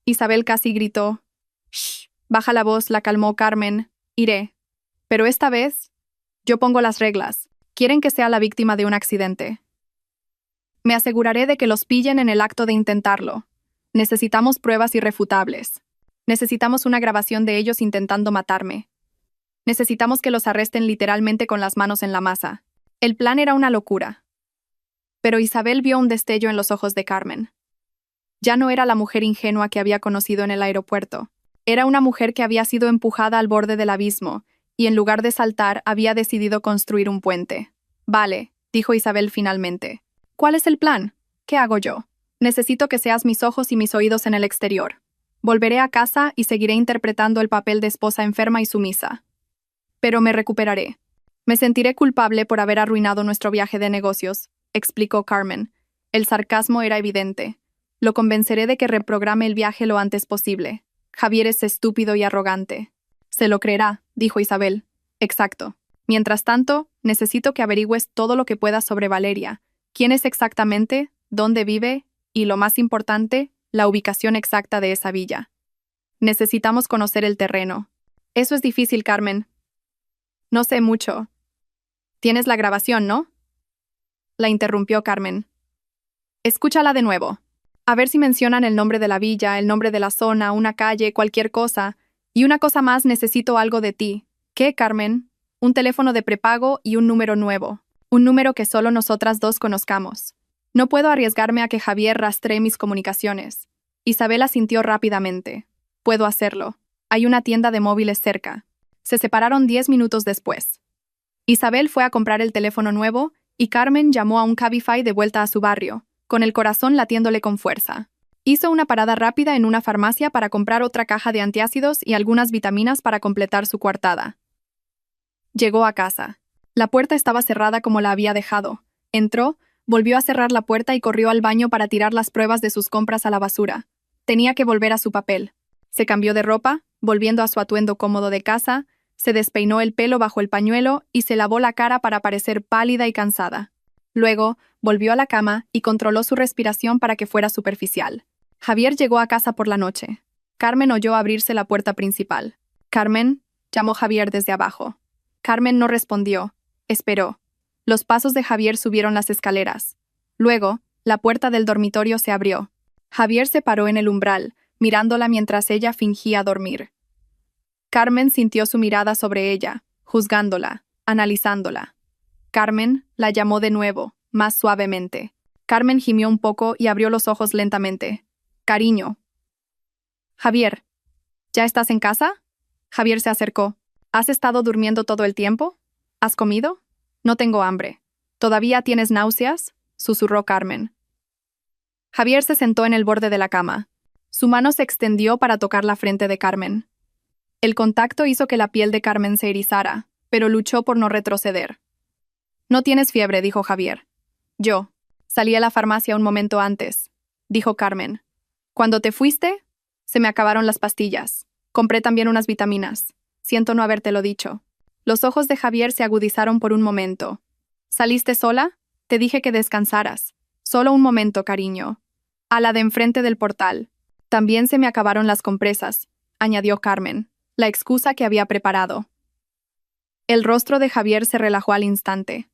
Isabel casi gritó. Shh, baja la voz, la calmó Carmen. Iré. Pero esta vez, yo pongo las reglas. Quieren que sea la víctima de un accidente. Me aseguraré de que los pillen en el acto de intentarlo. Necesitamos pruebas irrefutables. Necesitamos una grabación de ellos intentando matarme. Necesitamos que los arresten literalmente con las manos en la masa. El plan era una locura. Pero Isabel vio un destello en los ojos de Carmen. Ya no era la mujer ingenua que había conocido en el aeropuerto. Era una mujer que había sido empujada al borde del abismo, y en lugar de saltar, había decidido construir un puente. Vale, dijo Isabel finalmente. ¿Cuál es el plan? ¿Qué hago yo? Necesito que seas mis ojos y mis oídos en el exterior. Volveré a casa y seguiré interpretando el papel de esposa enferma y sumisa. Pero me recuperaré. Me sentiré culpable por haber arruinado nuestro viaje de negocios, explicó Carmen. El sarcasmo era evidente. Lo convenceré de que reprograme el viaje lo antes posible. Javier es estúpido y arrogante. Se lo creerá, dijo Isabel. Exacto. Mientras tanto, necesito que averigües todo lo que puedas sobre Valeria. ¿Quién es exactamente? ¿Dónde vive? Y lo más importante, la ubicación exacta de esa villa. Necesitamos conocer el terreno. Eso es difícil, Carmen. No sé mucho. Tienes la grabación, ¿no? La interrumpió Carmen. Escúchala de nuevo. A ver si mencionan el nombre de la villa, el nombre de la zona, una calle, cualquier cosa. Y una cosa más, necesito algo de ti. ¿Qué, Carmen? Un teléfono de prepago y un número nuevo. Un número que solo nosotras dos conozcamos. No puedo arriesgarme a que Javier rastree mis comunicaciones. Isabel asintió rápidamente. Puedo hacerlo. Hay una tienda de móviles cerca. Se separaron 10 minutos después. Isabel fue a comprar el teléfono nuevo y Carmen llamó a un Cabify de vuelta a su barrio, con el corazón latiéndole con fuerza. Hizo una parada rápida en una farmacia para comprar otra caja de antiácidos y algunas vitaminas para completar su coartada. Llegó a casa. La puerta estaba cerrada como la había dejado. Entró, volvió a cerrar la puerta y corrió al baño para tirar las pruebas de sus compras a la basura. Tenía que volver a su papel. Se cambió de ropa, volviendo a su atuendo cómodo de casa, se despeinó el pelo bajo el pañuelo y se lavó la cara para parecer pálida y cansada. Luego, volvió a la cama y controló su respiración para que fuera superficial. Javier llegó a casa por la noche. Carmen oyó abrirse la puerta principal. «Carmen», llamó Javier desde abajo. Carmen no respondió. Esperó. Los pasos de Javier subieron las escaleras. Luego, la puerta del dormitorio se abrió. Javier se paró en el umbral, mirándola mientras ella fingía dormir. Carmen sintió su mirada sobre ella, juzgándola, analizándola. Carmen la llamó de nuevo, más suavemente. Carmen gimió un poco y abrió los ojos lentamente. «Cariño». «Javier, ¿ya estás en casa?» Javier se acercó. «¿Has estado durmiendo todo el tiempo? ¿Has comido?» «No tengo hambre». «¿Todavía tienes náuseas?», susurró Carmen. Javier se sentó en el borde de la cama. Su mano se extendió para tocar la frente de Carmen. El contacto hizo que la piel de Carmen se erizara, pero luchó por no retroceder. «No tienes fiebre», dijo Javier. «Yo. Salí a la farmacia un momento antes», dijo Carmen. «Cuando te fuiste, se me acabaron las pastillas. Compré también unas vitaminas. Siento no habértelo dicho». Los ojos de Javier se agudizaron por un momento. «¿Saliste sola? Te dije que descansaras. Solo un momento, cariño. A la de enfrente del portal. También se me acabaron las compresas», añadió Carmen, la excusa que había preparado. El rostro de Javier se relajó al instante.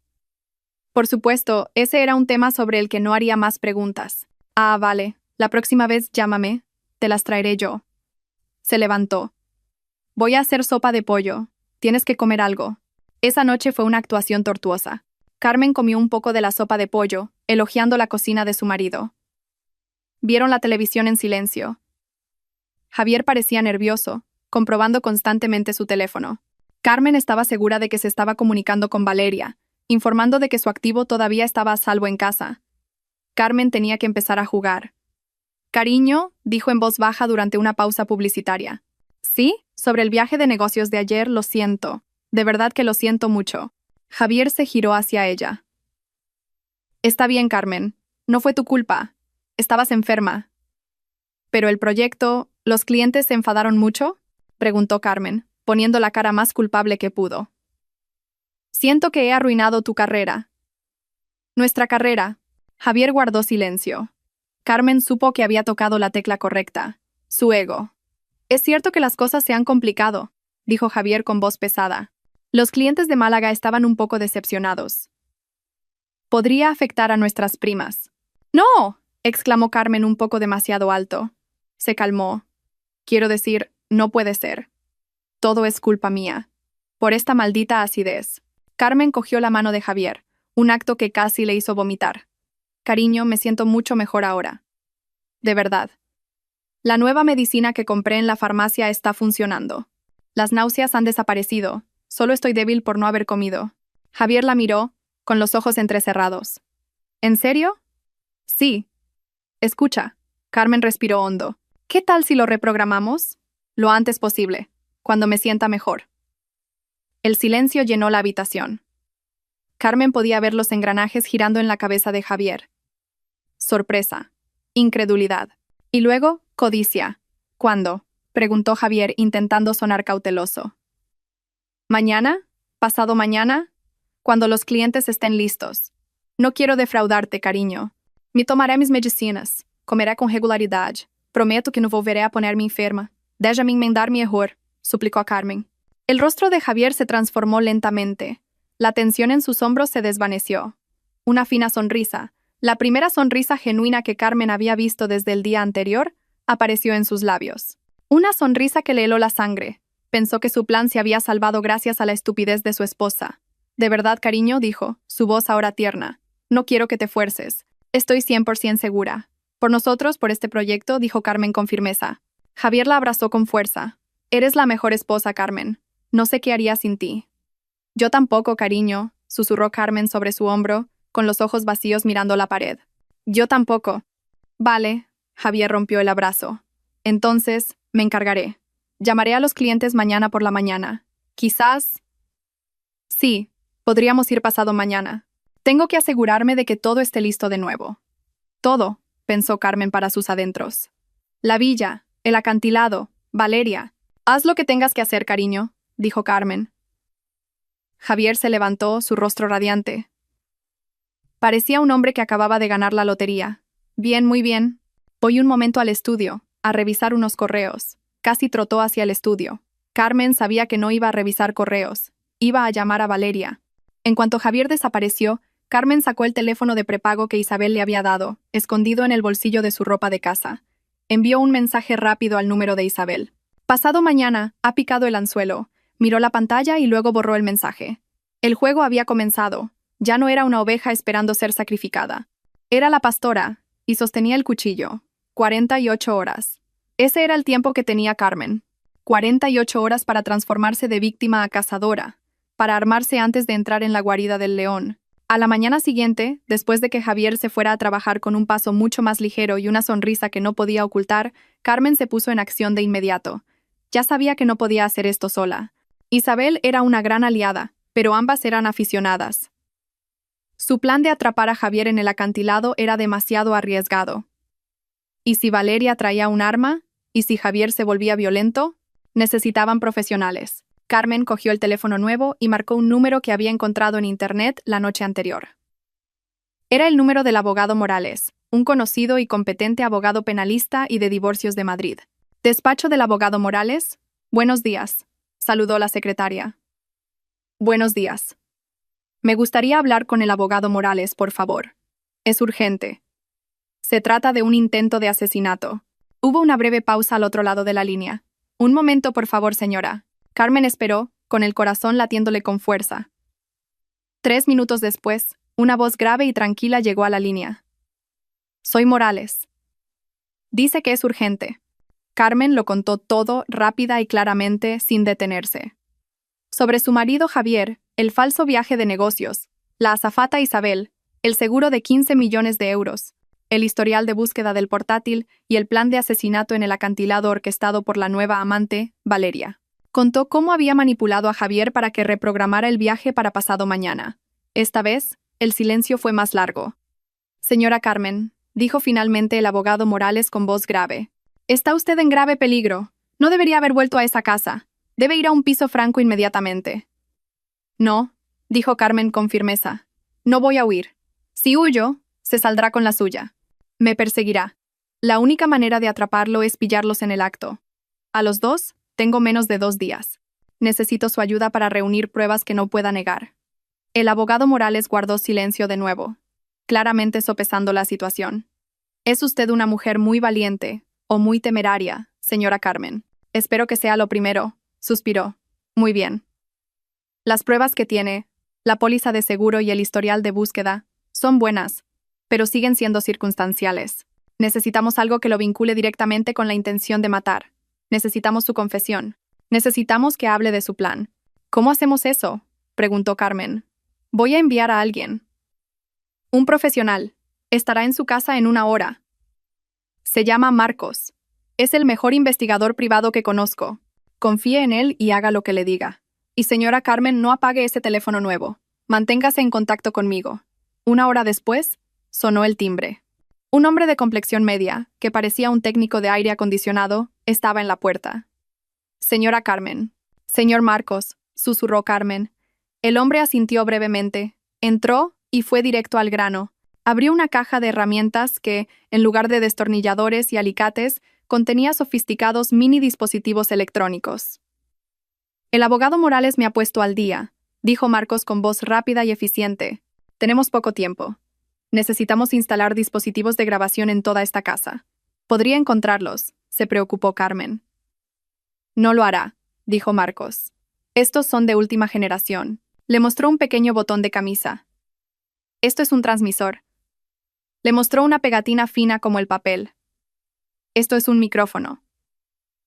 Por supuesto, ese era un tema sobre el que no haría más preguntas. «Ah, vale. La próxima vez llámame. Te las traeré yo». Se levantó. «Voy a hacer sopa de pollo. Tienes que comer algo». Esa noche fue una actuación tortuosa. Carmen comió un poco de la sopa de pollo, elogiando la cocina de su marido. Vieron la televisión en silencio. Javier parecía nervioso, comprobando constantemente su teléfono. Carmen estaba segura de que se estaba comunicando con Valeria, informando de que su activo todavía estaba a salvo en casa. Carmen tenía que empezar a jugar. «Cariño», dijo en voz baja durante una pausa publicitaria. «Sí, sobre el viaje de negocios de ayer, lo siento. De verdad que lo siento mucho». Javier se giró hacia ella. «Está bien, Carmen. No fue tu culpa. Estabas enferma». «¿Pero el proyecto, los clientes se enfadaron mucho?», preguntó Carmen, poniendo la cara más culpable que pudo. Siento que he arruinado tu carrera. Nuestra carrera. Javier guardó silencio. Carmen supo que había tocado la tecla correcta. Su ego. Es cierto que las cosas se han complicado, dijo Javier con voz pesada. Los clientes de Málaga estaban un poco decepcionados. Podría afectar a nuestras primas. ¡No!, exclamó Carmen un poco demasiado alto. Se calmó. Quiero decir, no puede ser. Todo es culpa mía. Por esta maldita acidez. Carmen cogió la mano de Javier, un acto que casi le hizo vomitar. Cariño, me siento mucho mejor ahora. De verdad. La nueva medicina que compré en la farmacia está funcionando. Las náuseas han desaparecido. Solo estoy débil por no haber comido. Javier la miró, con los ojos entrecerrados. ¿En serio? Sí. Escucha. Carmen respiró hondo. ¿Qué tal si lo reprogramamos? Lo antes posible, cuando me sienta mejor. El silencio llenó la habitación. Carmen podía ver los engranajes girando en la cabeza de Javier. Sorpresa. Incredulidad. Y luego, codicia. ¿Cuándo?, preguntó Javier intentando sonar cauteloso. ¿Mañana? ¿Pasado mañana? Cuando los clientes estén listos. No quiero defraudarte, cariño. Me tomaré mis medicinas. Comeré con regularidad. Prometo que no volveré a ponerme enferma. Déjame enmendar mi error, suplicó Carmen. El rostro de Javier se transformó lentamente. La tensión en sus hombros se desvaneció. Una fina sonrisa, la primera sonrisa genuina que Carmen había visto desde el día anterior, apareció en sus labios. Una sonrisa que le heló la sangre. Pensó que su plan se había salvado gracias a la estupidez de su esposa. De verdad, cariño, dijo, su voz ahora tierna. No quiero que te fuerces. Estoy 100% segura. Por nosotros, por este proyecto, dijo Carmen con firmeza. Javier la abrazó con fuerza. Eres la mejor esposa, Carmen. No sé qué haría sin ti. Yo tampoco, cariño, susurró Carmen sobre su hombro, con los ojos vacíos mirando la pared. Yo tampoco. Vale, Javier rompió el abrazo. Entonces, me encargaré. Llamaré a los clientes mañana por la mañana. Quizás... Sí, podríamos ir pasado mañana. Tengo que asegurarme de que todo esté listo de nuevo. Todo, pensó Carmen para sus adentros. La villa, el acantilado, Valeria. Haz lo que tengas que hacer, cariño, dijo Carmen. Javier se levantó, su rostro radiante. Parecía un hombre que acababa de ganar la lotería. Bien, muy bien. Voy un momento al estudio, a revisar unos correos. Casi trotó hacia el estudio. Carmen sabía que no iba a revisar correos. Iba a llamar a Valeria. En cuanto Javier desapareció, Carmen sacó el teléfono de prepago que Isabel le había dado, escondido en el bolsillo de su ropa de casa. Envió un mensaje rápido al número de Isabel. Pasado mañana, ha picado el anzuelo. Miró la pantalla y luego borró el mensaje. El juego había comenzado. Ya no era una oveja esperando ser sacrificada. Era la pastora, y sostenía el cuchillo. 48 horas. Ese era el tiempo que tenía Carmen. 48 horas para transformarse de víctima a cazadora, para armarse antes de entrar en la guarida del león. A la mañana siguiente, después de que Javier se fuera a trabajar con un paso mucho más ligero y una sonrisa que no podía ocultar, Carmen se puso en acción de inmediato. Ya sabía que no podía hacer esto sola. Isabel era una gran aliada, pero ambas eran aficionadas. Su plan de atrapar a Javier en el acantilado era demasiado arriesgado. ¿Y si Valeria traía un arma? ¿Y si Javier se volvía violento? Necesitaban profesionales. Carmen cogió el teléfono nuevo y marcó un número que había encontrado en Internet la noche anterior. Era el número del abogado Morales, un conocido y competente abogado penalista y de divorcios de Madrid. Despacho del abogado Morales. Buenos días, saludó la secretaria. Buenos días. Me gustaría hablar con el abogado Morales, por favor. Es urgente. Se trata de un intento de asesinato. Hubo una breve pausa al otro lado de la línea. Un momento, por favor, señora. Carmen esperó, con el corazón latiéndole con fuerza. 3 minutos después, una voz grave y tranquila llegó a la línea. Soy Morales. Dice que es urgente. Carmen lo contó todo rápida y claramente, sin detenerse. Sobre su marido Javier, el falso viaje de negocios, la azafata Isabel, el seguro de 15 millones de euros, el historial de búsqueda del portátil y el plan de asesinato en el acantilado orquestado por la nueva amante, Valeria. Contó cómo había manipulado a Javier para que reprogramara el viaje para pasado mañana. Esta vez, el silencio fue más largo. Señora Carmen, dijo finalmente el abogado Morales con voz grave. Está usted en grave peligro. No debería haber vuelto a esa casa. Debe ir a un piso franco inmediatamente. No, dijo Carmen con firmeza. No voy a huir. Si huyo, se saldrá con la suya. Me perseguirá. La única manera de atraparlo es pillarlos en el acto. A los dos, tengo menos de 2 días. Necesito su ayuda para reunir pruebas que no pueda negar. El abogado Morales guardó silencio de nuevo, claramente sopesando la situación. Es usted una mujer muy valiente, o muy temeraria, señora Carmen. Espero que sea lo primero, suspiró. Muy bien. Las pruebas que tiene, la póliza de seguro y el historial de búsqueda, son buenas, pero siguen siendo circunstanciales. Necesitamos algo que lo vincule directamente con la intención de matar. Necesitamos su confesión. Necesitamos que hable de su plan. ¿Cómo hacemos eso?, preguntó Carmen. Voy a enviar a alguien. Un profesional. Estará en su casa en 1 hora. Se llama Marcos. Es el mejor investigador privado que conozco. Confíe en él y haga lo que le diga. Y señora Carmen, no apague ese teléfono nuevo. Manténgase en contacto conmigo. 1 hora después, sonó el timbre. Un hombre de complexión media, que parecía un técnico de aire acondicionado, estaba en la puerta. Señora Carmen. Señor Marcos, susurró Carmen. El hombre asintió brevemente, entró y fue directo al grano. Abrió una caja de herramientas que, en lugar de destornilladores y alicates, contenía sofisticados mini dispositivos electrónicos. El abogado Morales me ha puesto al día, dijo Marcos con voz rápida y eficiente. Tenemos poco tiempo. Necesitamos instalar dispositivos de grabación en toda esta casa. ¿Podría encontrarlos?, se preocupó Carmen. No lo hará, dijo Marcos. Estos son de última generación. Le mostró un pequeño botón de camisa. Esto es un transmisor. Le mostró una pegatina fina como el papel. Esto es un micrófono.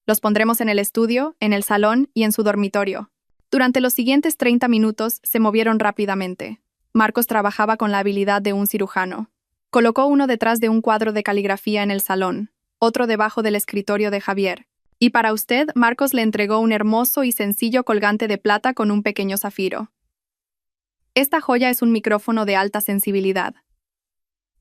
Los pondremos en el estudio, en el salón y en su dormitorio. Durante los siguientes 30 minutos se movieron rápidamente. Marcos trabajaba con la habilidad de un cirujano. Colocó uno detrás de un cuadro de caligrafía en el salón, otro debajo del escritorio de Javier. Y para usted, Marcos le entregó un hermoso y sencillo colgante de plata con un pequeño zafiro. Esta joya es un micrófono de alta sensibilidad.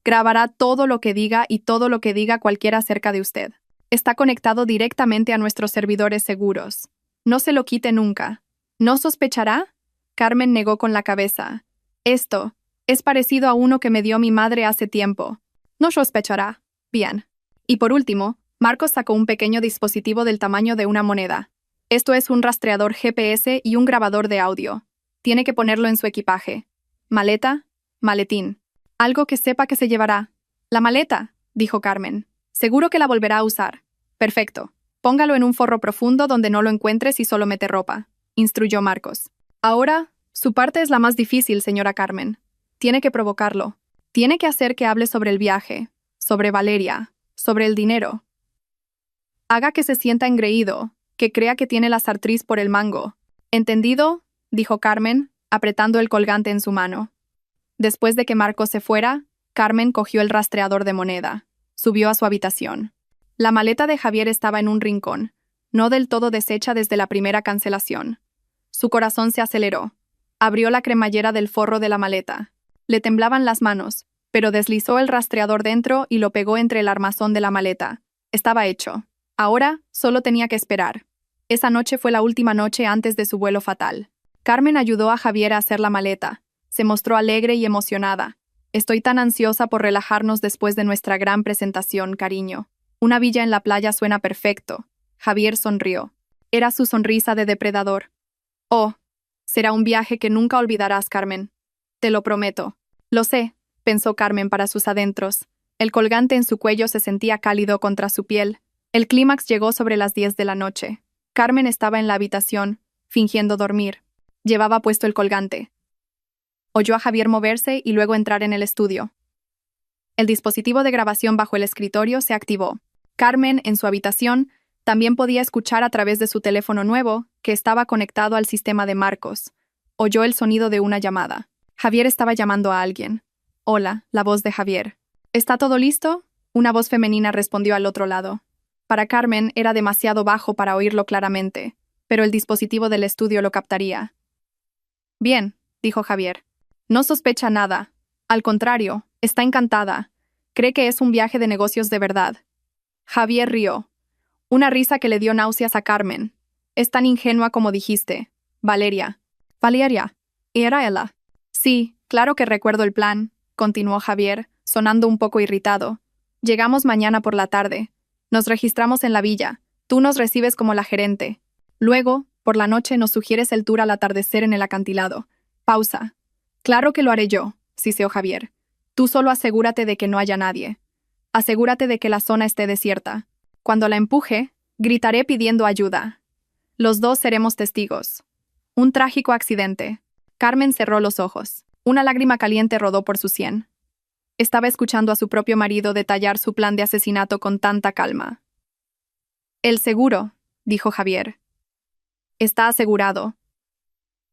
Grabará todo lo que diga y todo lo que diga cualquiera acerca de usted. Está conectado directamente a nuestros servidores seguros. No se lo quite nunca. ¿No sospechará? Carmen negó con la cabeza. Esto es parecido a uno que me dio mi madre hace tiempo. No sospechará. Bien. Y por último, Marcos sacó un pequeño dispositivo del tamaño de una moneda. Esto es un rastreador GPS y un grabador de audio. Tiene que ponerlo en su equipaje. Maleta, maletín. Algo que sepa que se llevará. La maleta, dijo Carmen. Seguro que la volverá a usar. Perfecto. Póngalo en un forro profundo donde no lo encuentre si solo mete ropa, instruyó Marcos. Ahora, su parte es la más difícil, señora Carmen. Tiene que provocarlo. Tiene que hacer que hable sobre el viaje, sobre Valeria, sobre el dinero. Haga que se sienta engreído, que crea que tiene la sartriz por el mango. ¿Entendido?, dijo Carmen, apretando el colgante en su mano. Después de que Marcos se fuera, Carmen cogió el rastreador de moneda. Subió a su habitación. La maleta de Javier estaba en un rincón, no del todo deshecha desde la primera cancelación. Su corazón se aceleró. Abrió la cremallera del forro de la maleta. Le temblaban las manos, pero deslizó el rastreador dentro y lo pegó entre el armazón de la maleta. Estaba hecho. Ahora solo tenía que esperar. Esa noche fue la última noche antes de su vuelo fatal. Carmen ayudó a Javier a hacer la maleta. Se mostró alegre y emocionada. Estoy tan ansiosa por relajarnos después de nuestra gran presentación, cariño. Una villa en la playa suena perfecto. Javier sonrió. Era su sonrisa de depredador. Oh, será un viaje que nunca olvidarás, Carmen. Te lo prometo. Lo sé, pensó Carmen para sus adentros. El colgante en su cuello se sentía cálido contra su piel. El clímax llegó sobre las 10 de la noche. Carmen estaba en la habitación, fingiendo dormir. Llevaba puesto el colgante. Oyó a Javier moverse y luego entrar en el estudio. El dispositivo de grabación bajo el escritorio se activó. Carmen, en su habitación, también podía escuchar a través de su teléfono nuevo, que estaba conectado al sistema de Marcos. Oyó el sonido de una llamada. Javier estaba llamando a alguien. Hola, la voz de Javier. ¿Está todo listo?, una voz femenina respondió al otro lado. Para Carmen era demasiado bajo para oírlo claramente, pero el dispositivo del estudio lo captaría. Bien, dijo Javier. No sospecha nada. Al contrario, está encantada. Cree que es un viaje de negocios de verdad. Javier rió. Una risa que le dio náuseas a Carmen. Es tan ingenua como dijiste. Valeria. Valeria. Era ella. Sí, claro que recuerdo el plan, continuó Javier, sonando un poco irritado. Llegamos mañana por la tarde. Nos registramos en la villa. Tú nos recibes como la gerente. Luego, por la noche nos sugieres el tour al atardecer en el acantilado. Pausa. Claro que lo haré yo, siseó Javier. Tú solo asegúrate de que no haya nadie. Asegúrate de que la zona esté desierta. Cuando la empuje, gritaré pidiendo ayuda. Los dos seremos testigos. Un trágico accidente. Carmen cerró los ojos. Una lágrima caliente rodó por su sien. Estaba escuchando a su propio marido detallar su plan de asesinato con tanta calma. El seguro, dijo Javier. Está asegurado.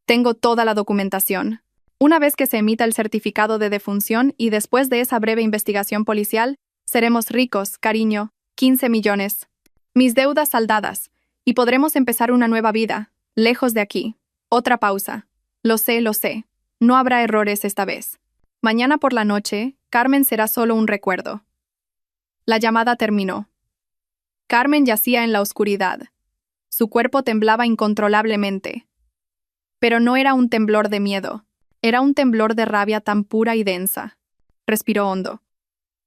Tengo toda la documentación. Una vez que se emita el certificado de defunción y después de esa breve investigación policial, seremos ricos, cariño, 15 millones. Mis deudas saldadas, y podremos empezar una nueva vida, lejos de aquí. Otra pausa. Lo sé, lo sé. No habrá errores esta vez. Mañana por la noche, Carmen será solo un recuerdo. La llamada terminó. Carmen yacía en la oscuridad. Su cuerpo temblaba incontrolablemente. Pero no era un temblor de miedo. Era un temblor de rabia tan pura y densa. Respiró hondo.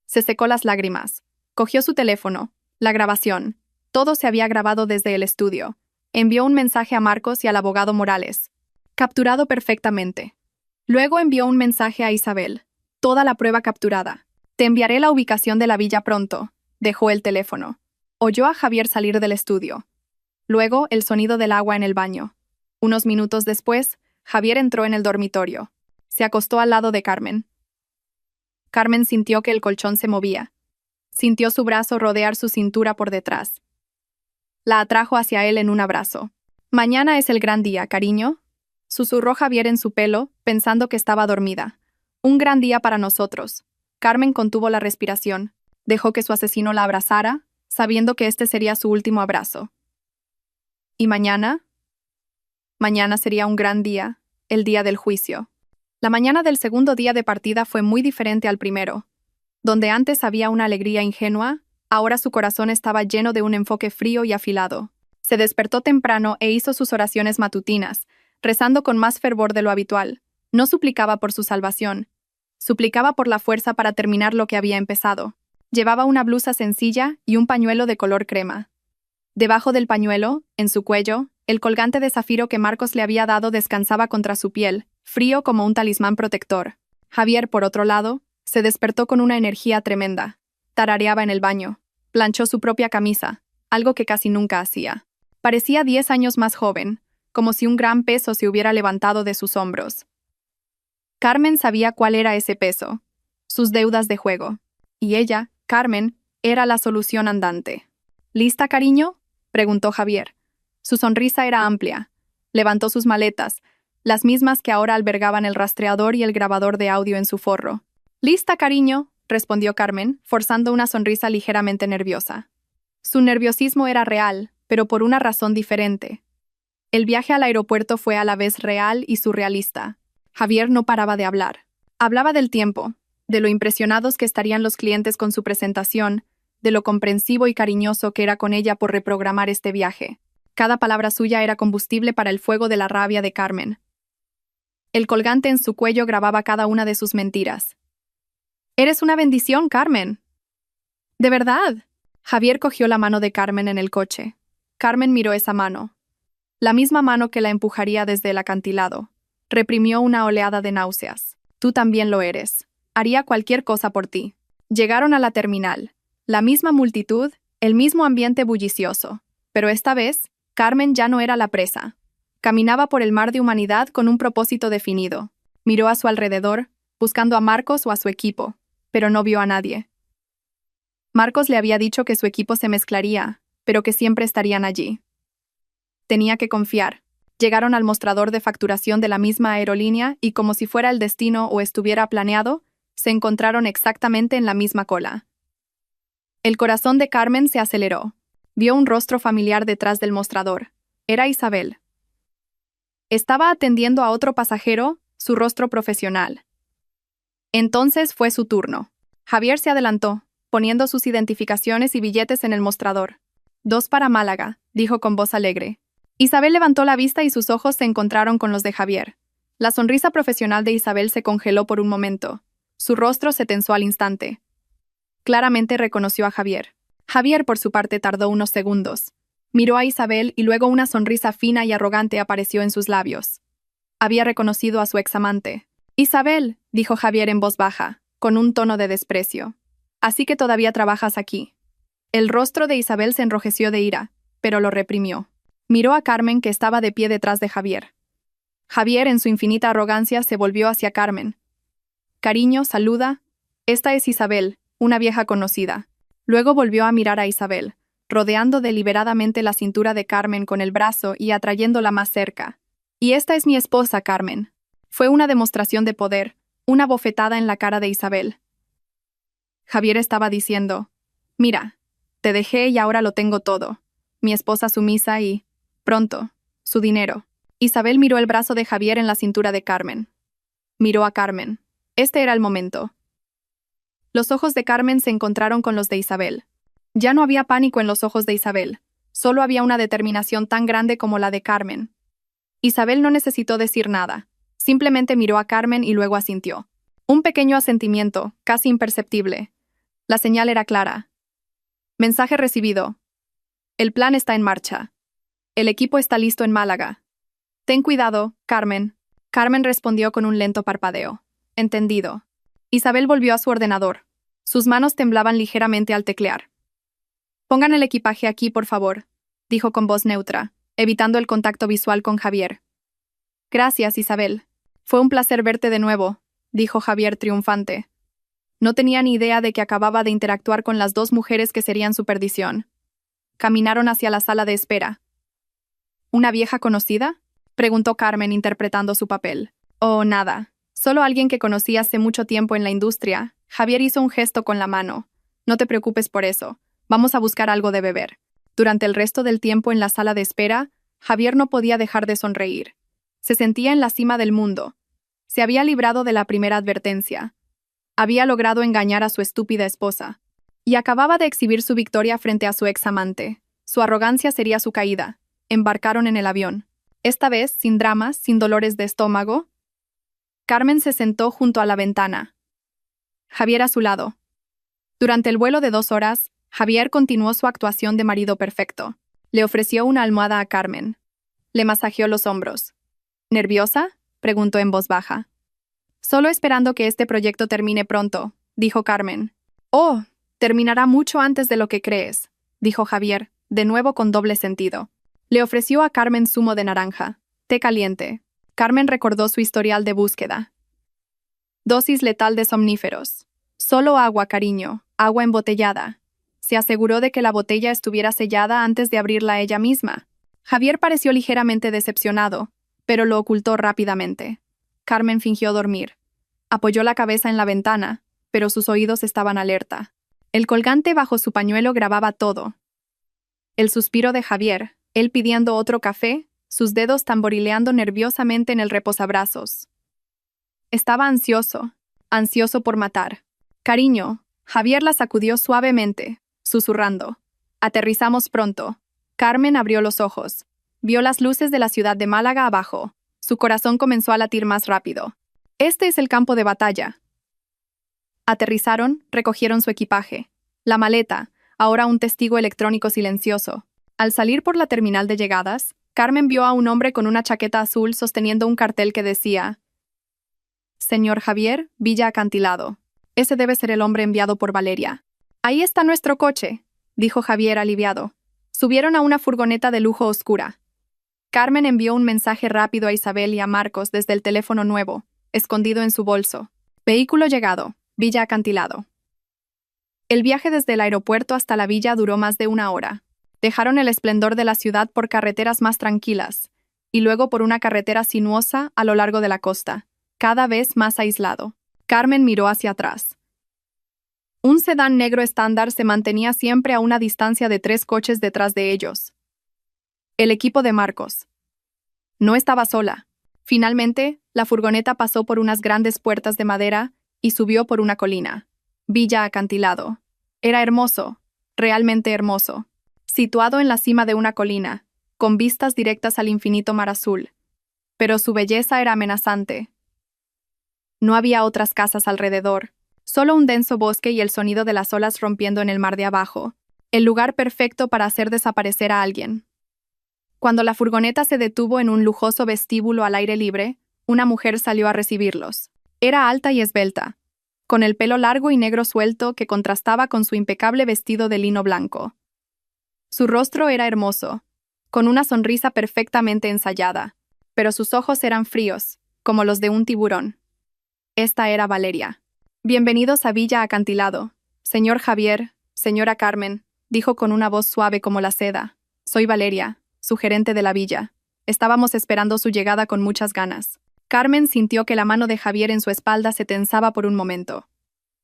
Se secó las lágrimas. Cogió su teléfono. La grabación. Todo se había grabado desde el estudio. Envió un mensaje a Marcos y al abogado Morales. Capturado perfectamente. Luego envió un mensaje a Isabel. Toda la prueba capturada. Te enviaré la ubicación de la villa pronto. Dejó el teléfono. Oyó a Javier salir del estudio. Luego, el sonido del agua en el baño. Unos minutos después, Javier entró en el dormitorio. Se acostó al lado de Carmen. Carmen sintió que el colchón se movía. Sintió su brazo rodear su cintura por detrás. La atrajo hacia él en un abrazo. Mañana es el gran día, cariño. Susurró Javier en su pelo, pensando que estaba dormida. Un gran día para nosotros. Carmen contuvo la respiración. Dejó que su asesino la abrazara, sabiendo que este sería su último abrazo. ¿Y mañana? Mañana sería un gran día, el día del juicio. La mañana del segundo día de partida fue muy diferente al primero. Donde antes había una alegría ingenua, ahora su corazón estaba lleno de un enfoque frío y afilado. Se despertó temprano e hizo sus oraciones matutinas, rezando con más fervor de lo habitual. No suplicaba por su salvación. Suplicaba por la fuerza para terminar lo que había empezado. Llevaba una blusa sencilla y un pañuelo de color crema. Debajo del pañuelo, en su cuello, el colgante de zafiro que Marcos le había dado descansaba contra su piel, frío como un talismán protector. Javier, por otro lado, se despertó con una energía tremenda. Tarareaba en el baño. Planchó su propia camisa, algo que casi nunca hacía. Parecía 10 años más joven, como si un gran peso se hubiera levantado de sus hombros. Carmen sabía cuál era ese peso. Sus deudas de juego. Y ella, Carmen, era la solución andante. ¿Lista, cariño?, preguntó Javier. Su sonrisa era amplia. Levantó sus maletas, las mismas que ahora albergaban el rastreador y el grabador de audio en su forro. «Lista, cariño», respondió Carmen, forzando una sonrisa ligeramente nerviosa. Su nerviosismo era real, pero por una razón diferente. El viaje al aeropuerto fue a la vez real y surrealista. Javier no paraba de hablar. Hablaba del tiempo, de lo impresionados que estarían los clientes con su presentación, de lo comprensivo y cariñoso que era con ella por reprogramar este viaje. Cada palabra suya era combustible para el fuego de la rabia de Carmen. El colgante en su cuello grababa cada una de sus mentiras. «Eres una bendición, Carmen». «¿De verdad?». Javier cogió la mano de Carmen en el coche. Carmen miró esa mano. La misma mano que la empujaría desde el acantilado. Reprimió una oleada de náuseas. «Tú también lo eres. Haría cualquier cosa por ti». Llegaron a la terminal. La misma multitud, el mismo ambiente bullicioso. Pero esta vez, Carmen ya no era la presa. Caminaba por el mar de humanidad con un propósito definido. Miró a su alrededor, buscando a Marcos o a su equipo, pero no vio a nadie. Marcos le había dicho que su equipo se mezclaría, pero que siempre estarían allí. Tenía que confiar. Llegaron al mostrador de facturación de la misma aerolínea y, como si fuera el destino o estuviera planeado, se encontraron exactamente en la misma cola. El corazón de Carmen se aceleró. Vio un rostro familiar detrás del mostrador. Era Isabel. Estaba atendiendo a otro pasajero, su rostro profesional. Entonces fue su turno. Javier se adelantó, poniendo sus identificaciones y billetes en el mostrador. 2 para Málaga, dijo con voz alegre. Isabel levantó la vista y sus ojos se encontraron con los de Javier. La sonrisa profesional de Isabel se congeló por un momento. Su rostro se tensó al instante. Claramente reconoció a Javier. Javier, por su parte, tardó unos segundos. Miró a Isabel y luego una sonrisa fina y arrogante apareció en sus labios. Había reconocido a su examante. «Isabel», dijo Javier en voz baja, con un tono de desprecio. «Así que todavía trabajas aquí». El rostro de Isabel se enrojeció de ira, pero lo reprimió. Miró a Carmen, que estaba de pie detrás de Javier. Javier, en su infinita arrogancia, se volvió hacia Carmen. «Cariño, saluda. Esta es Isabel, una vieja conocida». Luego volvió a mirar a Isabel, rodeando deliberadamente la cintura de Carmen con el brazo y atrayéndola más cerca. «Y esta es mi esposa, Carmen». Fue una demostración de poder, una bofetada en la cara de Isabel. Javier estaba diciendo: «Mira, te dejé y ahora lo tengo todo. Mi esposa sumisa y, pronto, su dinero». Isabel miró el brazo de Javier en la cintura de Carmen. Miró a Carmen. Este era el momento. Los ojos de Carmen se encontraron con los de Isabel. Ya no había pánico en los ojos de Isabel, solo había una determinación tan grande como la de Carmen. Isabel no necesitó decir nada, simplemente miró a Carmen y luego asintió. Un pequeño asentimiento, casi imperceptible. La señal era clara. Mensaje recibido. El plan está en marcha. El equipo está listo en Málaga. Ten cuidado, Carmen. Carmen respondió con un lento parpadeo. Entendido. Isabel volvió a su ordenador. Sus manos temblaban ligeramente al teclear. «Pongan el equipaje aquí, por favor», dijo con voz neutra, evitando el contacto visual con Javier. «Gracias, Isabel. Fue un placer verte de nuevo», dijo Javier triunfante. No tenía ni idea de que acababa de interactuar con las dos mujeres que serían su perdición. Caminaron hacia la sala de espera. «¿Una vieja conocida?», preguntó Carmen interpretando su papel. «Oh, nada. Solo alguien que conocí hace mucho tiempo en la industria». Javier hizo un gesto con la mano. «No te preocupes por eso. Vamos a buscar algo de beber». Durante el resto del tiempo en la sala de espera, Javier no podía dejar de sonreír. Se sentía en la cima del mundo. Se había librado de la primera advertencia. Había logrado engañar a su estúpida esposa. Y acababa de exhibir su victoria frente a su ex amante. Su arrogancia sería su caída. Embarcaron en el avión. Esta vez, sin dramas, sin dolores de estómago. Carmen se sentó junto a la ventana. Javier a su lado. Durante el vuelo de 2 horas, Javier continuó su actuación de marido perfecto. Le ofreció una almohada a Carmen. Le masajeó los hombros. «¿Nerviosa?», preguntó en voz baja. «Solo esperando que este proyecto termine pronto», dijo Carmen. «Oh, terminará mucho antes de lo que crees», dijo Javier, de nuevo con doble sentido. Le ofreció a Carmen zumo de naranja, té caliente. Carmen recordó su historial de búsqueda. Dosis letal de somníferos. Solo agua, cariño, agua embotellada. Se aseguró de que la botella estuviera sellada antes de abrirla ella misma. Javier pareció ligeramente decepcionado, pero lo ocultó rápidamente. Carmen fingió dormir. Apoyó la cabeza en la ventana, pero sus oídos estaban alerta. El colgante bajo su pañuelo grababa todo. El suspiro de Javier, él pidiendo otro café, sus dedos tamborileando nerviosamente en el reposabrazos. Estaba ansioso, ansioso por matar. «Cariño», Javier la sacudió suavemente, susurrando. «Aterrizamos pronto». Carmen abrió los ojos. Vio las luces de la ciudad de Málaga abajo. Su corazón comenzó a latir más rápido. «Este es el campo de batalla». Aterrizaron, recogieron su equipaje. La maleta, ahora un testigo electrónico silencioso. Al salir por la terminal de llegadas, Carmen vio a un hombre con una chaqueta azul sosteniendo un cartel que decía: «Señor Javier, Villa Acantilado». Ese debe ser el hombre enviado por Valeria. «Ahí está nuestro coche», dijo Javier aliviado. Subieron a una furgoneta de lujo oscura. Carmen envió un mensaje rápido a Isabel y a Marcos desde el teléfono nuevo, escondido en su bolso. «Vehículo llegado, Villa Acantilado». El viaje desde el aeropuerto hasta la villa duró más de 1 hora. Dejaron el esplendor de la ciudad por carreteras más tranquilas, y luego por una carretera sinuosa a lo largo de la costa, cada vez más aislado. Carmen miró hacia atrás. Un sedán negro estándar se mantenía siempre a una distancia de 3 coches detrás de ellos. El equipo de Marcos. No estaba sola. Finalmente, la furgoneta pasó por unas grandes puertas de madera y subió por una colina. Villa Acantilado. Era hermoso, realmente hermoso. Situado en la cima de una colina, con vistas directas al infinito mar azul. pero su belleza era amenazante. No había otras casas alrededor, solo un denso bosque y el sonido de las olas rompiendo en el mar de abajo, el lugar perfecto para hacer desaparecer a alguien. Cuando la furgoneta se detuvo en un lujoso vestíbulo al aire libre, una mujer salió a recibirlos. Era alta y esbelta, con el pelo largo y negro suelto que contrastaba con su impecable vestido de lino blanco. Su rostro era hermoso, con una sonrisa perfectamente ensayada, pero sus ojos eran fríos, como los de un tiburón. Esta era Valeria. «Bienvenidos a Villa Acantilado, señor Javier, señora Carmen», dijo con una voz suave como la seda. «Soy Valeria, su gerente de la villa. Estábamos esperando su llegada con muchas ganas». Carmen sintió que la mano de Javier en su espalda se tensaba por un momento.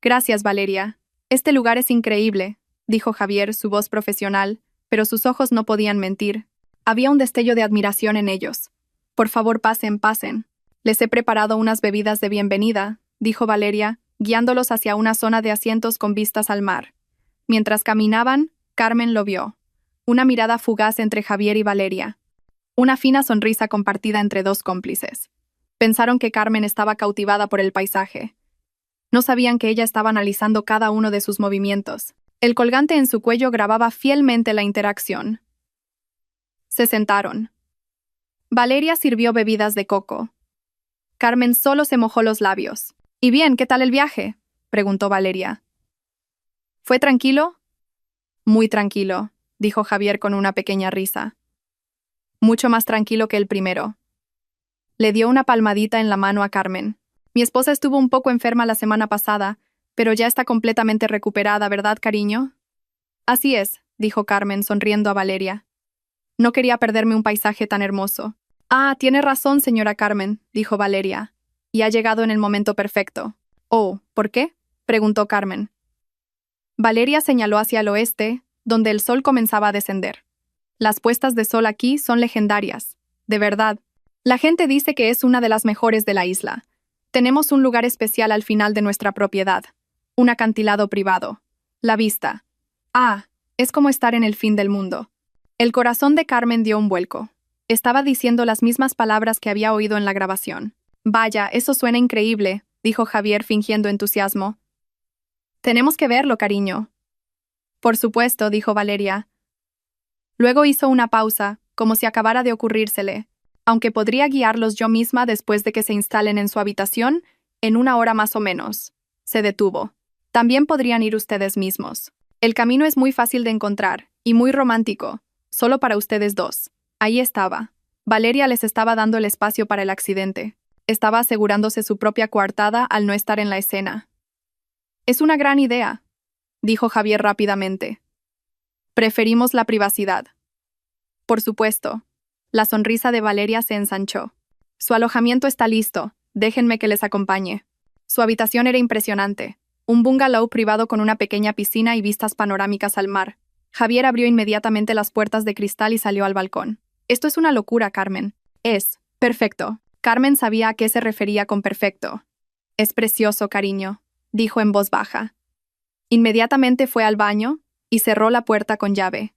«Gracias, Valeria. Este lugar es increíble», dijo Javier, su voz profesional, pero sus ojos no podían mentir. Había un destello de admiración en ellos. «Por favor, pasen, pasen. Les he preparado unas bebidas de bienvenida», dijo Valeria, guiándolos hacia una zona de asientos con vistas al mar. Mientras caminaban, Carmen lo vio. Una mirada fugaz entre Javier y Valeria. Una fina sonrisa compartida entre dos cómplices. Pensaron que Carmen estaba cautivada por el paisaje. No sabían que ella estaba analizando cada uno de sus movimientos. El colgante en su cuello grababa fielmente la interacción. Se sentaron. Valeria sirvió bebidas de coco. Carmen solo se mojó los labios. «¿Y bien, qué tal el viaje?», preguntó Valeria. «¿Fue tranquilo?» «Muy tranquilo», dijo Javier con una pequeña risa. «Mucho más tranquilo que el primero». Le dio una palmadita en la mano a Carmen. «Mi esposa estuvo un poco enferma la semana pasada, pero ya está completamente recuperada, ¿verdad, cariño?» «Así es», dijo Carmen, sonriendo a Valeria. «No quería perderme un paisaje tan hermoso». «Ah, tiene razón, señora Carmen», dijo Valeria. «Y ha llegado en el momento perfecto». «Oh, ¿por qué?», preguntó Carmen. Valeria señaló hacia el oeste, donde el sol comenzaba a descender. «Las puestas de sol aquí son legendarias, de verdad. La gente dice que es una de las mejores de la isla. Tenemos un lugar especial al final de nuestra propiedad, un acantilado privado. La vista. Ah, es como estar en el fin del mundo». El corazón de Carmen dio un vuelco. Estaba diciendo las mismas palabras que había oído en la grabación. «Vaya, eso suena increíble», dijo Javier fingiendo entusiasmo. «Tenemos que verlo, cariño». «Por supuesto», dijo Valeria. Luego hizo una pausa, como si acabara de ocurrírsele. «Aunque podría guiarlos yo misma después de que se instalen en su habitación, en 1 hora más o menos». Se detuvo. «También podrían ir ustedes mismos. El camino es muy fácil de encontrar, y muy romántico, solo para ustedes dos». Ahí estaba. Valeria les estaba dando el espacio para el accidente. Estaba asegurándose su propia coartada al no estar en la escena. «Es una gran idea», dijo Javier rápidamente. «Preferimos la privacidad». «Por supuesto». La sonrisa de Valeria se ensanchó. «Su alojamiento está listo. Déjenme que les acompañe». Su habitación era impresionante. Un bungalow privado con una pequeña piscina y vistas panorámicas al mar. Javier abrió inmediatamente las puertas de cristal y salió al balcón. «Esto es una locura, Carmen». «Es perfecto». Carmen sabía a qué se refería con perfecto. «Es precioso, cariño», dijo en voz baja. Inmediatamente fue al baño y cerró la puerta con llave.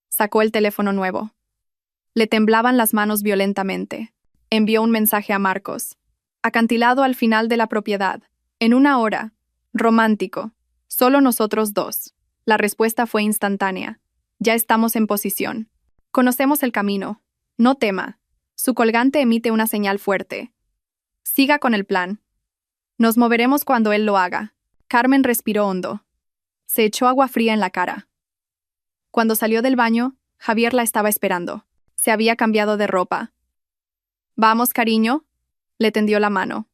Sacó el teléfono nuevo. Le temblaban las manos violentamente. Envió un mensaje a Marcos. «Acantilado al final de la propiedad. En 1 hora. Romántico. Solo nosotros dos». La respuesta fue instantánea. «Ya estamos en posición. Conocemos el camino. No tema». Su colgante emite una señal fuerte. «Siga con el plan. Nos moveremos cuando él lo haga». Carmen respiró hondo. Se echó agua fría en la cara. Cuando salió del baño, Javier la estaba esperando. Se había cambiado de ropa. «Vamos, cariño», le tendió la mano.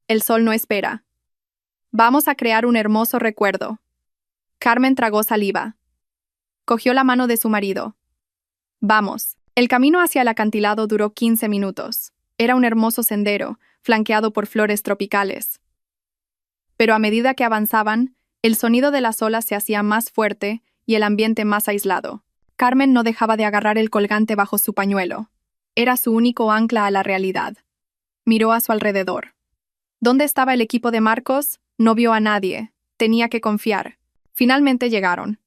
«El sol no espera. Vamos a crear un hermoso recuerdo». Carmen tragó saliva. Cogió la mano de su marido. «Vamos». El camino hacia el acantilado duró 15 minutos. Era un hermoso sendero, flanqueado por flores tropicales. Pero a medida que avanzaban, el sonido de las olas se hacía más fuerte y el ambiente más aislado. Carmen no dejaba de agarrar el colgante bajo su pañuelo. Era su único ancla a la realidad. Miró a su alrededor. ¿Dónde estaba el equipo de Marcos? No vio a nadie. Tenía que confiar. Finalmente llegaron.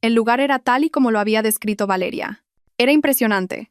El lugar era tal y como lo había descrito Valeria. Era impresionante.